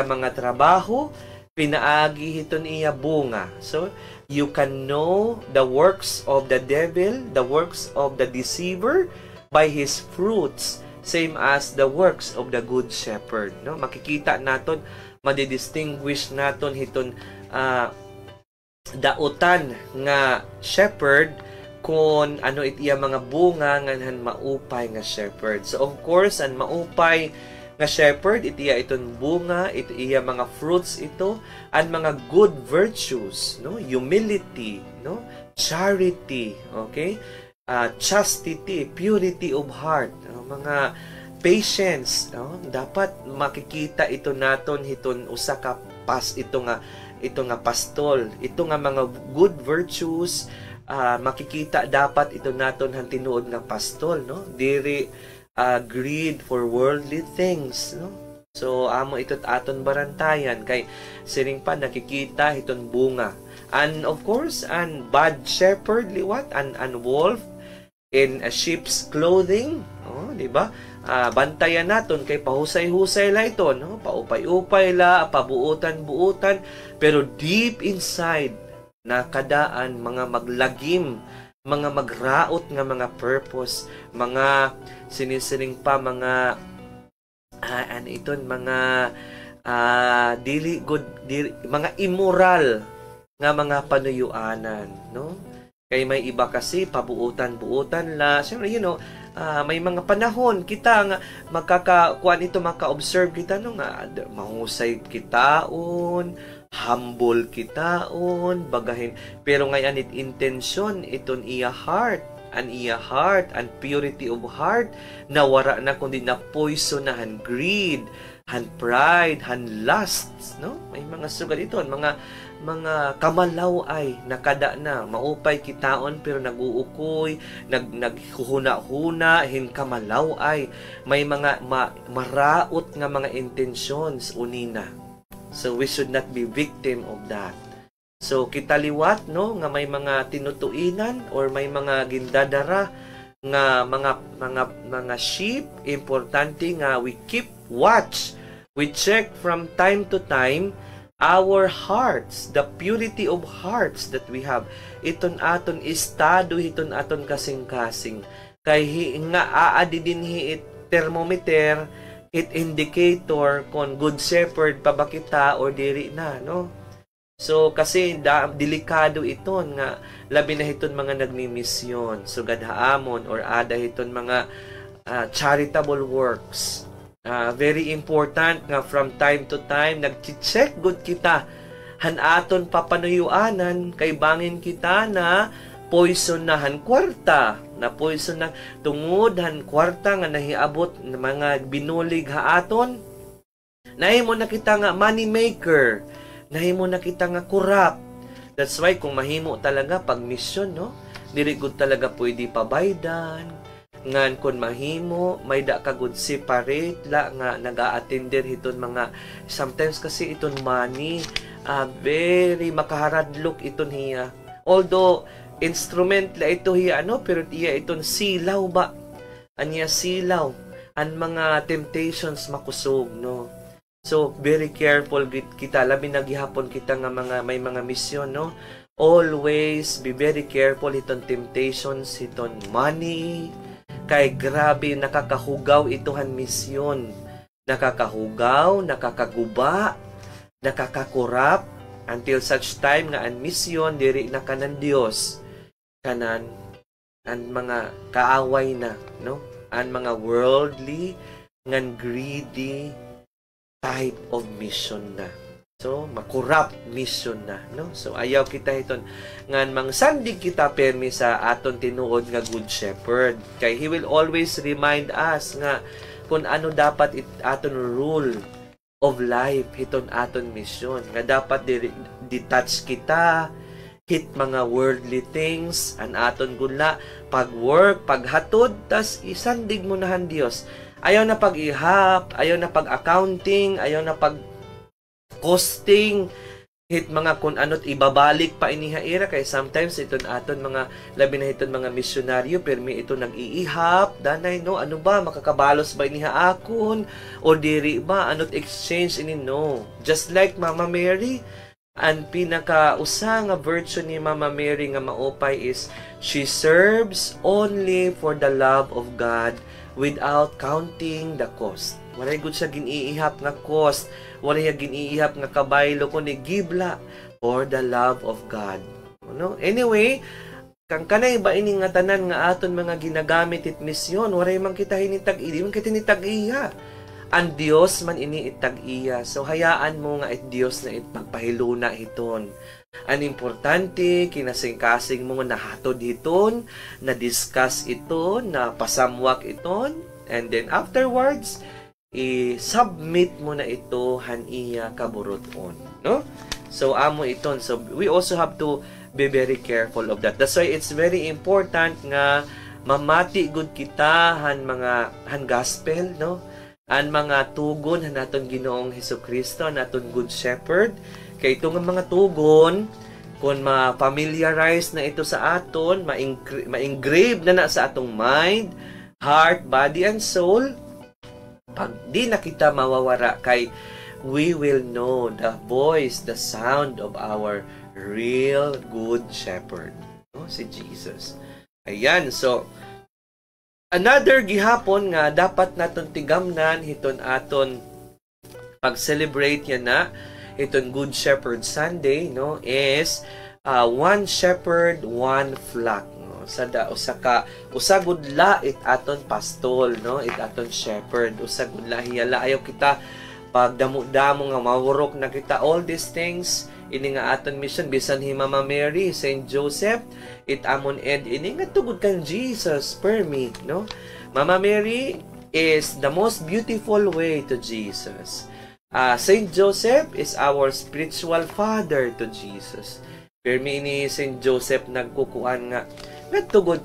Speaker 2: mga trabaho pinaagi hiton iya bunga. So you can know the works of the devil, the works of the deceiver by his fruits, same as the works of the good shepherd, no. Makikita naton, madidistinguish naton hiton dautan nga shepherd kung ano itiya mga bunga nganhan maupay nga shepherd. So of course an maupay nga shepherd itiya iton bunga, itiya mga fruits ito, an mga good virtues, no, humility, no, charity, okay, chastity, purity of heart, mga patience, dapat makikita ito naton hiton usa ka ito nga pastol, ito nga mga good virtues, makikita dapat ito naton han tinuod nga pastol, no, diri greed for worldly things, no. So amo ito't aton barantayan kay siring pa nakikita hiton bunga. And of course an bad shepherd liwat an wolf in a sheep's clothing, di ba? Bantayan naton kay pahusay-husay la ito, no? Paupay-upay la, pabuutan-buutan, pero deep inside nakadaan mga maglagim, mga magraot nga mga purpose, mga sinisiring pa mga mga mga immoral nga mga panuyuanan, no? Kay may iba kasi pabuutan-buutan la. Siyempre, may mga panahon kita nga magkakakuan ito, maka-observe kita no nga mahusay kitaon, humble kitaon, bagahin. Pero ngayon intention iton iya heart, and purity of heart na wara na kundi na poison na han greed, han pride, han lust, no? May mga sugat ito, mga kamalaw ay nakada na maupay kitaon pero naguukoy, naghuhuna-huna hin kamalaw ay may mga maraot nga mga intentions unina. So we should not be victim of that. So kita liwat, no, nga may mga tinutuinan or may mga gindadara nga mga sheep, importante nga we keep watch. We check from time to time our hearts, the purity of hearts that we have. Iton aton estado, iton aton kasing-kasing. Kay nga aadi din it thermometer, it indicator kung good shepherd pa ba kita or diri na, no? So, kasi delikado iton nga labi na hiton mga nagmimisyon. So, gadhaamon or ada hiton mga charitable works. Very important nga from time to time nag-check good kita hanaton papanuyuanan kay bangin kita na poison na han kwarta na poison na tungod han kwarta nga nahiabot ng mga binulig haaton. Nahimo na kita nga money maker, nahimo na kita nga corrupt. That's why kung mahimo talaga pag mission, no, dili gud talaga pwede pabaydan ngan kun mahimo may da ka good separate la nga naga-attender hiton mga sometimes kasi iton money very makaharadlok iton hiya, although instrument la ito hiya pero iya iton silaw ba anya silaw an mga temptations makusog, no. So very careful kita labi nagihapon kita nga may mga mission, no. Always be very careful iton temptations hiton money. Kay grabe nakakahugaw itohan misyon. Nakakahugaw, nakakaguba, nakakakurap until such time nga ang misyon diri na kanan Dios. Kanan ang mga kaaway na, no? Ang mga worldly ngan greedy type of mission na. So, makurap mission na, no? So, ayaw kita iton ngan mangsandig kita permi sa aton tinuod nga good shepherd. Kay he will always remind us nga kung ano dapat aton rule of life hiton aton mission. Nga dapat detach kita hit mga worldly things an aton gula pag-work, paghatod, tas isandig mo nahan Dios. Ayaw na pag-ihap, ayaw na pag-accounting, ayaw na costing hit mga kun ano't ibabalik pa inihaira kay sometimes iton aton mga labi na hiton mga misyonaryo permi ito nag-iihap danay, no, ano ba makakabalos ba inihaakon o diri ba ano't exchange ini, no. Just like Mama Mary, ang pinaka-usa nga virtue ni Mama Mary nga maupay is she serves only for the love of God without counting the cost. Walay gud siya giniihap nga cost, walay siya giniihap nga kabaylo kundi gibla for the love of God. No? Anyway, kang kanay ba ini nga tanan nga aton mga ginagamit it misyon, walay man kita hinitag-iya, man kita hinitag-iya. Ang Dios man ini itag-iya. So hayaan mo nga it Dios na magpahiluna hiton. Ang importante, kinasing-kasing mo na hatod hiton, na discuss ito, na pasamwak iton, and then afterwards, i-submit mo na ito haniya kaburuton, no? So amo iton. So we also have to be very careful of that. That's why it's very important nga mamati gud kita han gospel, no? An mga tugon naton Ginoong Hesukristo, naton good shepherd. Kay itong mga tugon kung ma-familiarize na ito sa aton, ma-engrave na sa atong mind, heart, body, and soul, pag di na kita mawawara kay we will know the voice, the sound of our real good shepherd, no? Si Jesus. Ayan, so another gihapon nga dapat naton tigamnan hiton aton pag-celebrate yan na hiton Good Shepherd Sunday, no, is one shepherd, one flock. Usagudla it aton pastol, no, it aton shepherd, usagudla hiyala ayaw kita pag damo-damo nga mawurok na kita all these things ini nga aton mission bisan hi Mama Mary, Saint Joseph, it amon ed ini nga tugod kan Jesus per me, no. Mama Mary is the most beautiful way to Jesus. Saint Joseph is our spiritual father to Jesus. Per me ni Saint Joseph nagkukuan nga tugod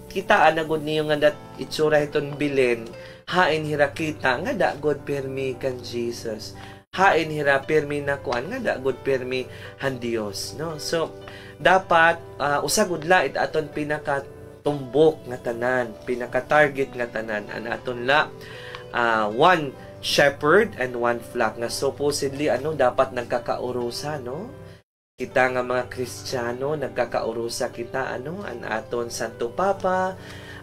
Speaker 2: kita anagod niyo nga dat itsura iton bilen hain hira kita nga dagod permi kan Jesus, hain hira permi na kuan nga dagod permi han Dios, no. So dapat usagudla it aton pinaka tumbok nga tanan, pinaka-target nga tanan, an aton la one shepherd and one flock nga supposedly dapat nagkakaurusa, no? Kita nga mga Kristiyano nagkakaurusa kita an aton Santo Papa,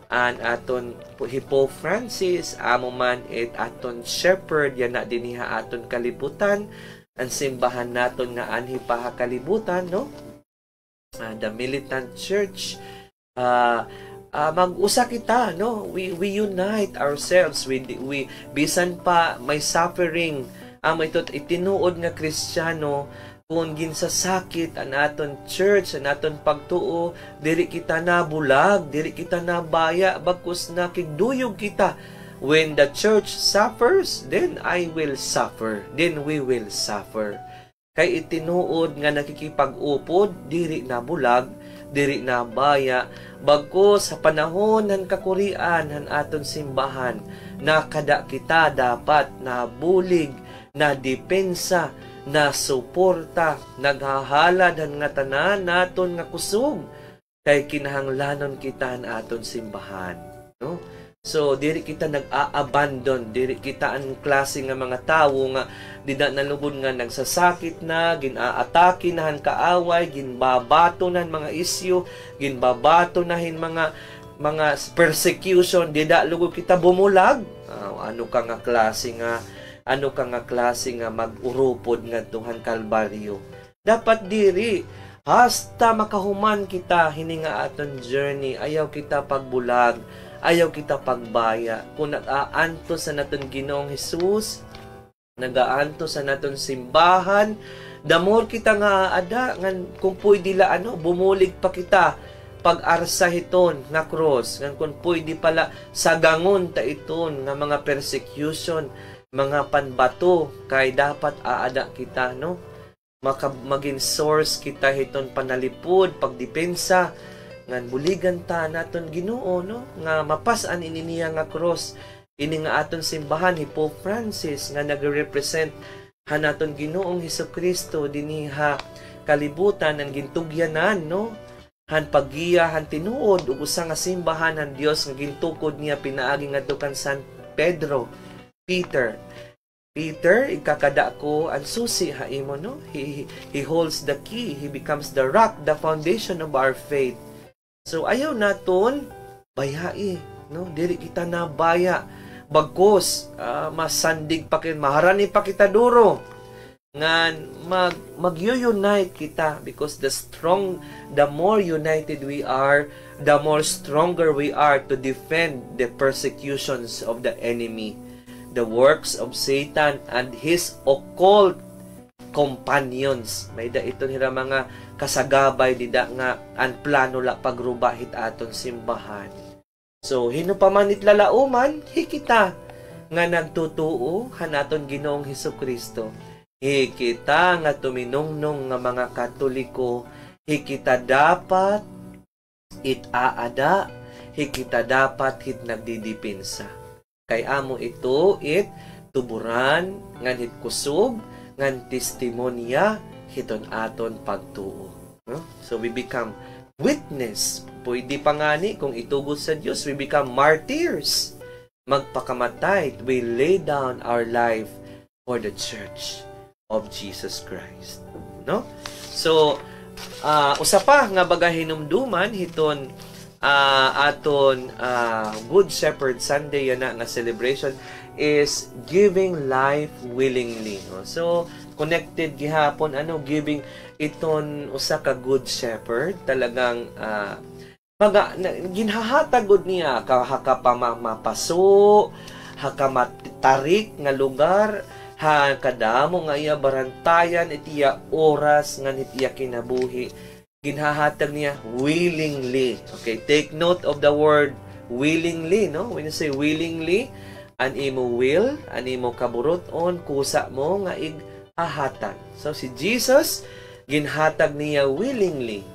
Speaker 2: an aton Pope Francis, amo man aton shepherd yan na diniha aton kalibutan, ang simbahan naton nga anhi pa kalibutan, no? The militant church, mag-usa kita, no? We unite ourselves. We bisan pa may suffering, itinuod nga Kristiyano, kung ginsasakit ang aton church, ang aton pagtuo, diri kita na bulag, diri kita na baya, bagkus na kigduyog kita. When the church suffers, then I will suffer. Then we will suffer. Kay itinuod nga nakikipag-upod, diri na bulag, diri na baya, bagkus sa panahon ng kakurian ng aton simbahan, nakada kita dapat na bulig, na depensa, na suporta, naghahalad nga tanan naton nga kusog, kay kinahanglanon kita ang aton simbahan, no? So diri kita nag-a-abandon, diri kita ang klase nga mga tawo nga dida nalubod nga nagsasakit na, ginaatake na han kaaway, ginbabato na mga isyu, ginbabato na hin mga persecution, dida lugod kita bumulag. Ano ka nga klase nga mag-urupod nga tuhan Kalbaryo. Dapat diri hasta makahuman kita hininga aton journey, ayaw kita pagbulag, ayaw kita pagbaya. Kung nag-aanto sa naton Ginoong Hesus, nag-aanto sa naton simbahan, damor kita nga aada ngan kung pwede la bumulig pa kita pag-arsahiton nga cross, ngan kung pwede pala sagangon ta iton nga mga persecution, mga panbato, kay dapat aada kita, no? Maging source kita hiton panalipod, pagdepensa, ngan buligan ta naton Ginoo, no? Nga mapas-an ininiya nga cross, ini nga aton simbahan ni Pope Francis nga nagrepresent naton Ginoong Hesukristo diniha kalibutan ang gintugyanan, no? Han paggiya, han tinuod ug usa nga simbahan han Dios nga gintukod niya pinaagi ngadto kan San Pedro. Peter, ikakada ko ang susi haimo, no? He holds the key. He becomes the rock, the foundation of our faith. So ayaw naton bayai, no? Dili kita na baya. Bagkos masandig pa kita, maharani pa kita duro. Ngan mag-unite kita, because the more united we are, the more stronger we are to defend the persecutions of the enemy, the works of Satan and his occult companions. May da ito nila mga kasagabay dida nga ang plano la pagrubahit aton simbahan. So hinupaman itlalauman hikita nga nagtutuo hanaton Ginoong Hesukristo. Hikita nga tuminungnong nga mga Katoliko, hikita dapat itaada, hikita dapat hit nagdidipinsa. Kay amo ito tuburan ngan hit kusog ngan testimonya hiton aton pagtuo, no? So we become witness. Pwede pa ngani kung itugod sa Dios, we become martyrs. Magpakamatay, we lay down our life for the church of Jesus Christ, no? So usa pa nga baga hinumduman hiton aton Good Shepherd Sunday yan nga celebration is giving life willingly, no? So connected gihapon giving iton usa ka Good Shepherd talagang ginhahatagod niya hakapamapaso, hakamatarik nga lugar, kadamo nga iya barantayan itiya oras nga nitiya kinabuhi. Ginhahatag niya willingly. Okay, take note of the word willingly, no? When you say willingly, an imo will, an imo kaburoton, kusa mo nga ighahatag. So si Jesus ginhatag niya willingly.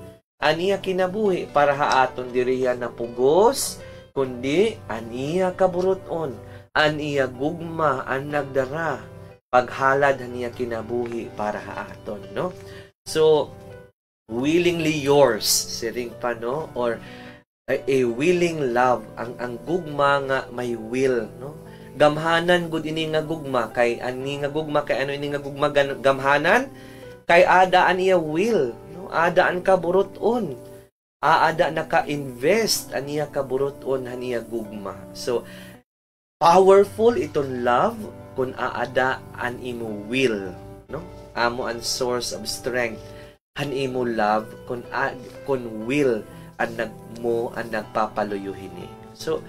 Speaker 2: Aniya kinabuhi para haaton diriya na pugos, kundi aniya kaburoton, aniya gugma, an nagdara, paghalad niya kinabuhi para haaton, no? So willingly yours, siring pa, no? Or a willing love, ang gugma nga may will, no? Gamhanan gud ini nga gugma kay ani nga gugma kay ano ini nga gugma gamhanan kay adaan iya will, no? Adaan ka buruton. Aada naka-invest aniya ka buruton haniya gugma. So powerful iton love kung aadaan imo will, no? Amo ang source of strength han imo love kung will ang nagmo ang nagpapaluyuhin ni. So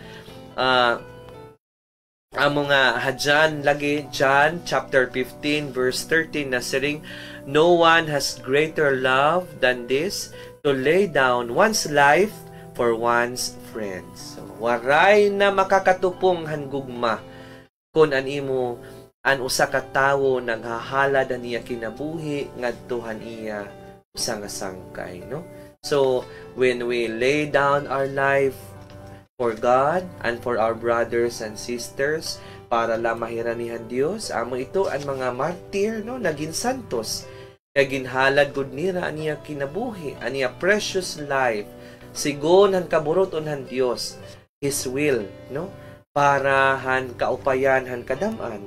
Speaker 2: amo nga hadyan lagi John chapter 15 verse 13 na siring, no one has greater love than this, to lay down one's life for one's friends. So waray na makakatupong hangugma kun an imo an usa ka tawo naghahalad niya kinabuhi ngadtuhan iya usa nga sangkay, no? So when we lay down our life for God and for our brothers and sisters para la mahiranihan Dios, amo ito ang mga martir, no, naging santos kay ginhalad gud nila aniya kinabuhi, aniya precious life sigon han kaburoton han Dios, His will, no, para han kaupayan han kadaman,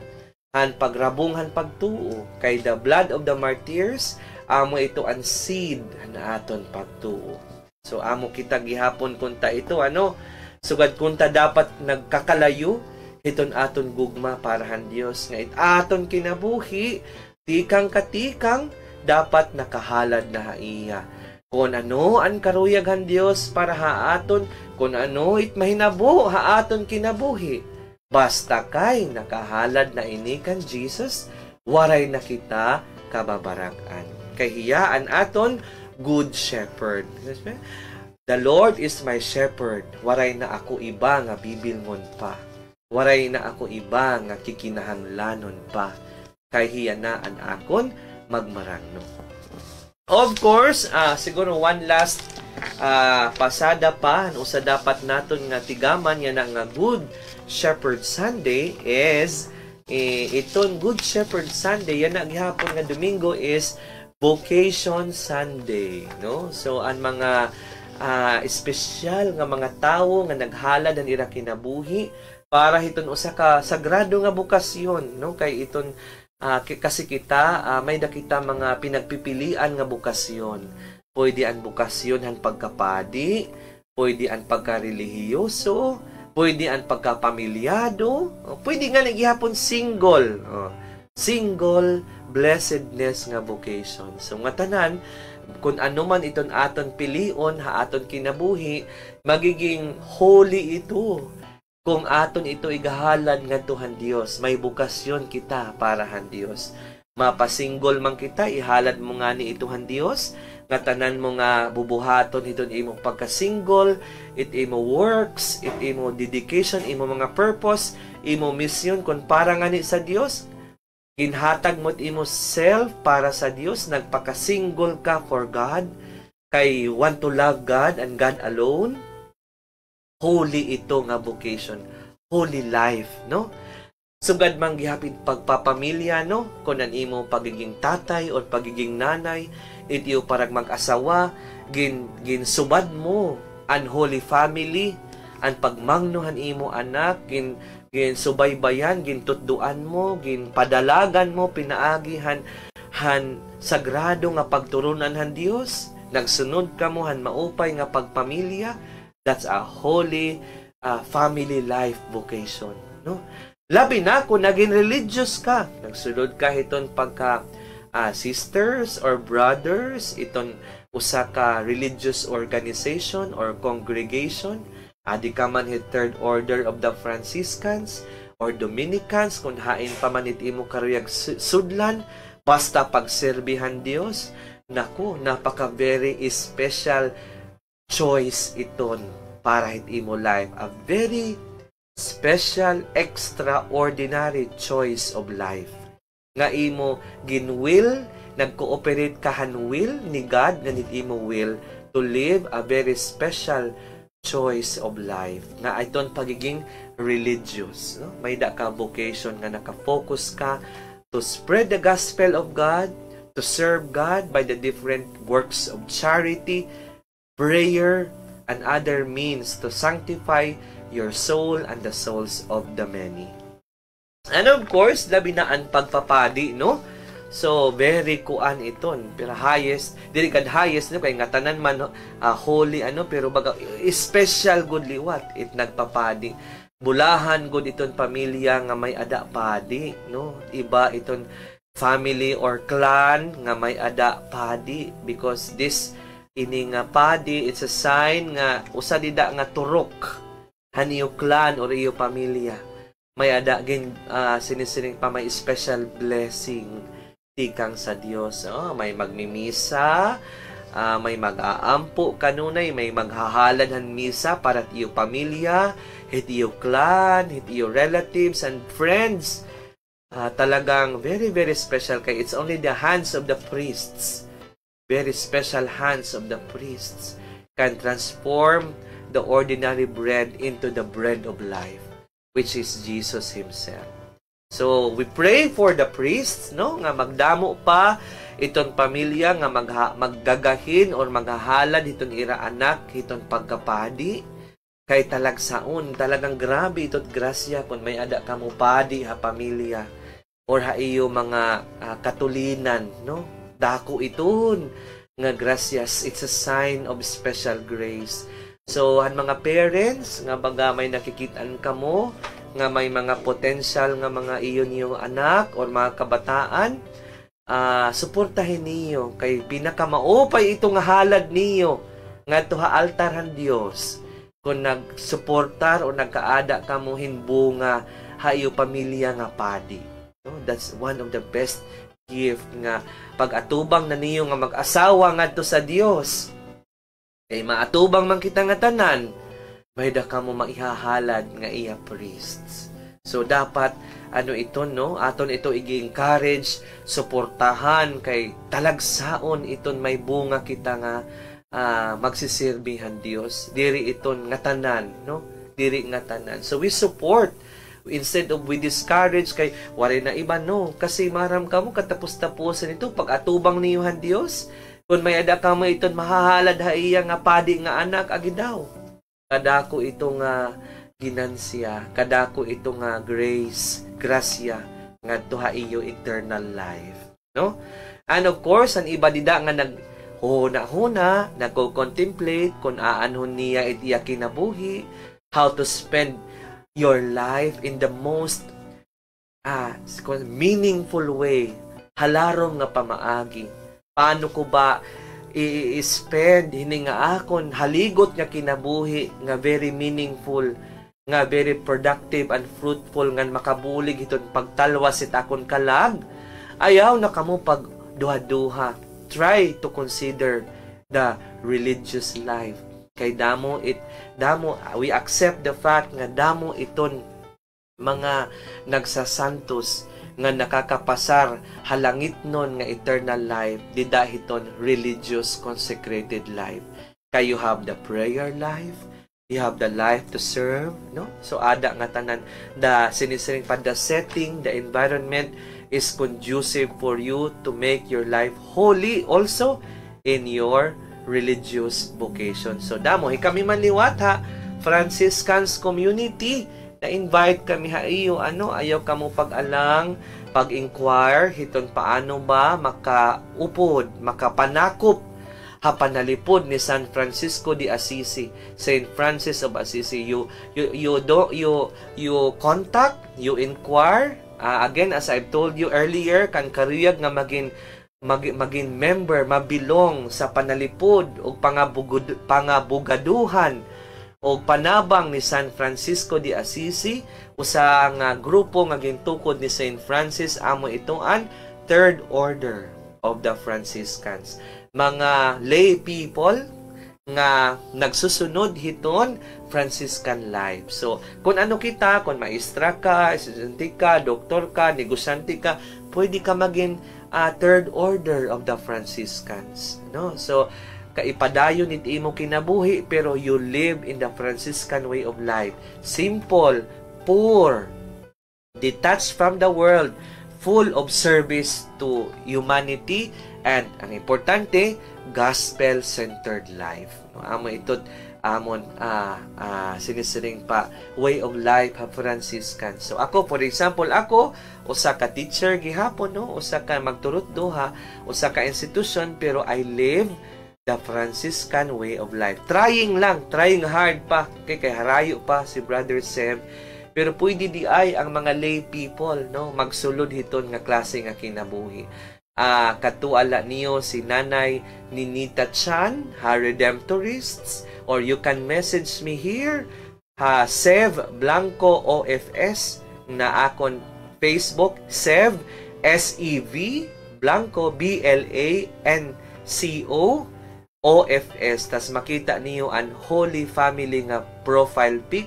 Speaker 2: han pagrabong han pagtuo kay the blood of the martyrs amo ito ang seed han aton pagtuo. So amo kita gihapon kunta ito ano, sugad kunta dapat nagkakalayo iton aton gugma para han Dios nga aton kinabuhi tikang katikang dapat nakahalad na haiya. Kung ano ang karuyag han Dios para haaton, kung ano it mahinabo haaton kinabuhi. Basta kay nakahalad na ini kan Jesus, waray na kita kababarakan. Kay hiyaan aton good shepherd. The Lord is my shepherd. Waray na ako iba nga bibilngon pa. Waray na ako iba nga kikinahanglanon pa. Kay hiya na an akon magmarangno. Of course, siguro one last pasada pa, usa dapat naton nga tigaman yan nga Good Shepherd Sunday is iton Good Shepherd Sunday yan ang gihapon nga Domingo is Vocation Sunday, no? So ang mga espesyal nga mga tawo nga naghalad ang ira kinabuhi para hiton usa ka sagrado nga bukasyon, no? Kay iton kasi kita may dakita mga pinagpipilian nga bukasyon. Pwede ang bukasyon han pagkapadi, pwede ang pagkarelihiyoso, pwede ang pagkapamilyado, pwede nga nagihapon single. Single blessedness nga vocation. So nga tanan kung ano man iton aton pilion ha aton kinabuhi, magiging holy ito. Kung aton ito igahalad nga tuhan Dios, may bukasyon kita para han Dios. Mapasinggol man kita, ihalad mo nga ni ituhan Dios, nga tanan mo nga bubuhaton iton imo pagkasinggol, it imo works, it imo dedication, imo mga purpose, imo mission kung para nga ni sa Dios. Ginhatag mo't imo self para sa Dios, nagpakasinggol ka for God, kay want to love God and God alone. Holy ito nga vocation, holy life, no? Sugad mang gihapit pagpapamilya, no? Kung an imo pagiging tatay o pagiging nanay, itiyo parang mag-asawa, ginsubad mo an holy family, an pagmangnuhan imo anak, ginsubaybayan, gintutduan mo, ginpadalagan mo, pinaagihan han sagrado nga pagturunan han Dios, nagsunod ka mo han maupay nga pagpamilya. That's a holy family life vocation, no? Labi na kung naging religious ka, nagsulod ka iton pagka sisters or brothers, iton usa ka religious organization or congregation, adi ka man hit third order of the Franciscans or Dominicans, kung hain pa man it imo karuyag sudlan, basta pagserbihan Dios, naku, napaka very special choice iton para hit imo life, a very special, extraordinary choice of life. Nga imo ginwill, nag-cooperate kahan will ni God, nga nit imo will to live a very special choice of life. Nga iton pagiging religious, no? May da ka vocation nga naka-focus ka to spread the gospel of God, to serve God by the different works of charity, prayer, another means to sanctify your soul and the souls of the many. And of course, labi na ang pagpapadi, no? So, very kuan iton. Pero highest, dili kad highest, no? Kaya nga tanan man, holy, pero baga, special good liwat, it nagpapadi. Bulahan good iton pamilya nga may ada padi, no? Iba iton family or clan nga may ada padi. Because this, ini nga padi, it's a sign nga, usa dida nga turok, haniyo clan or iyo pamilya. May ada gin sinisiring pa may special blessing tikang sa Dios. May magmimisa, may mag-aampo kanunay, may maghahalad han misa para iyo pamilya, hit iyo clan, hit iyo relatives and friends. Talagang very very special kay it's only the hands of the priests. Very special hands of the priests can transform the ordinary bread into the bread of life, which is Jesus Himself. So, we pray for the priests, no? Nga magdamo pa iton pamilya nga maggagahin or maghahalad iton ira anak, iton pagkapadi. Kay talagsaon, talagang grabe itot grasya kung may ada kamo padi ha pamilya or ha iyo mga katulinan, no? Dako iton nga gracias. It's a sign of special grace. So, han mga parents, nga baga may nakikitaan kamo, nga may mga potential nga mga iyon anak or mga kabataan, suportahin niyo. Kay pinakamaupay ito nga halad niyo, nga ito ha altarhan Diyos. Kung nagsuportar o nagkaada kamo hinbunga, ha iyo pamilya nga padi. No? That's one of the best gift nga pag-atubang na niyo nga mag-asawa ngadto sa Dios. Kay maatubang man kita nga tanan, may da kamo maihahalad nga iya priests. So dapat ito no, aton ito i-encourage, suportahan kay talagsaon iton may bunga kita nga magsisirbihan Dios. Diri iton nga tanan, no? Diri nga tanan. So we support instead of we discourage kay wari na iba no kasi maram kamo katapos-tapusan ito pag atubang niyuhan Dios kung may ada kamo iton mahahalad ha iya nga padi nga anak agi daw kadako ito nga ginansya kadako ito nga grace grasya nga tuha iyo eternal life, no? And of course an iba dida nga huna nagko-contemplate kung aanhon niya itiya kinabuhi, how to spend your life in the most meaningful way. Halarom nga pamaagi. Paano ko ba i-spend hini nga akon haligot nga kinabuhi nga very meaningful, nga very productive and fruitful nga makabulig iton pagtalwas it akon kalag. Ayaw na kamo pag duha-duha. Try to consider the religious life. Kay damo we accept the fact nga damo iton mga nagsasantos nga nakakapasar halangit nun nga eternal life dida hiton religious consecrated life. Kay you have the prayer life, you have the life to serve, no? So ada nga tanan the sinisiring pa the setting, the environment is conducive for you to make your life holy also in your religious vocation. So damo kami manliwat ha Franciscans community na invite kami ha iyo ayaw kamo pag-alang pag-inquire hiton paano ba makaupod makapanakop ha panalipod ni San Francisco de Assisi, Saint Francis of Assisi. You contact, you inquire. Again, as I've told you earlier, kan karuyag nga maging member, mabilong sa panalipod o pangabugaduhan o panabang ni San Francisco de Assisi, usa nga grupo nga gintukod ni Saint Francis amo itoan Third Order of the Franciscans. Mga lay people nga nagsusunod hiton Franciscan life. So, kung ano kita, kung maestra ka, estudyante ka, doktor ka, negosyante ka, pwede ka maging Third Order of the Franciscans, no? So kaipadayon iti imo kinabuhi pero you live in the Franciscan way of life. Simple, poor, detached from the world, full of service to humanity, and ang importante, gospel-centered life. No, amo ito amon sinisiring pa way of life ha Franciscan. So ako, for example, ako usa ka teacher gihapon, no, usa ka magturot duha, usa ka institution, pero I live the Franciscan way of life. Trying hard pa kay harayo pa si Brother Seb, pero pwede di ay ang mga lay people, no, magsulod hiton nga klase nga kinabuhi. Katuala niyo si Nanay Ninita Chan, ha Redemptorists, or you can message me here, ha Sev Blanco OFS, na akon Facebook, Sev SEV Blanco BLANCO OFS. Tas makita niyo ang Holy Family nga profile pic.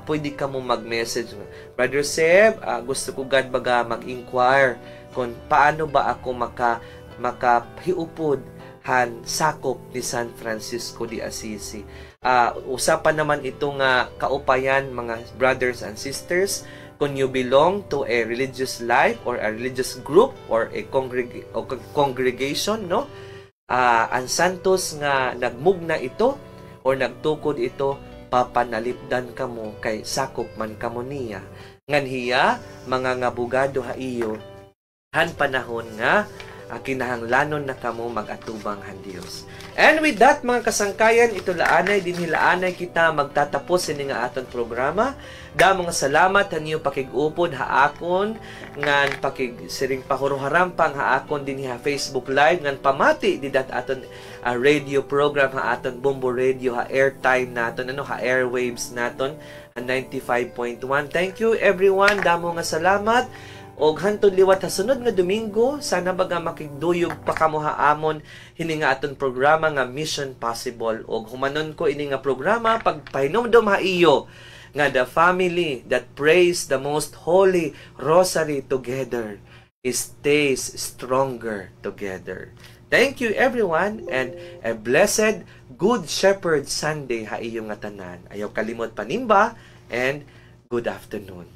Speaker 2: Pwede ka mo mag-message. Brother Seb, gusto ko gad baga mag-inquire kung paano ba ako makahiupod han sakop ni San Francisco de Assisi. Usapan naman ito nga kaupayan, mga brothers and sisters, kung you belong to a religious life or a religious group or a congregation, no? Ang santos nga nagmugna ito or nagtukod ito, papanalipdan kamo kay sakop man kamo niya. Ngan hiya, mga ngabugado ha iyo, han panahon nga kinahanglanon na kamo mag-atubang han Dios. And with that, mga kasangkayan, ito laanay dinhilaanay kita magtatapos ini nga aton programa. Damo nga salamat haniyo pakig-upod haakon ngan pakig-siring pahuruharampang haakon dinhi ha Facebook Live ngan pamati di dat aton radio program ha aton Bombo Radio ha airtime naton, ano, ha airwaves naton 95.1. Thank you everyone, damo nga salamat. Og hantod liwat ha sunod nga Domingo, sana baga makigduyog pa kamo haamon hini nga aton programa nga Mission Possible. Og humanon ko ini nga programa pagpahinomdom ha iyo nga the family that prays the most holy rosary together stays stronger together. Thank you everyone, and a blessed Good Shepherd Sunday ha iyo nga tanan. Ayaw kalimot panimba, and good afternoon.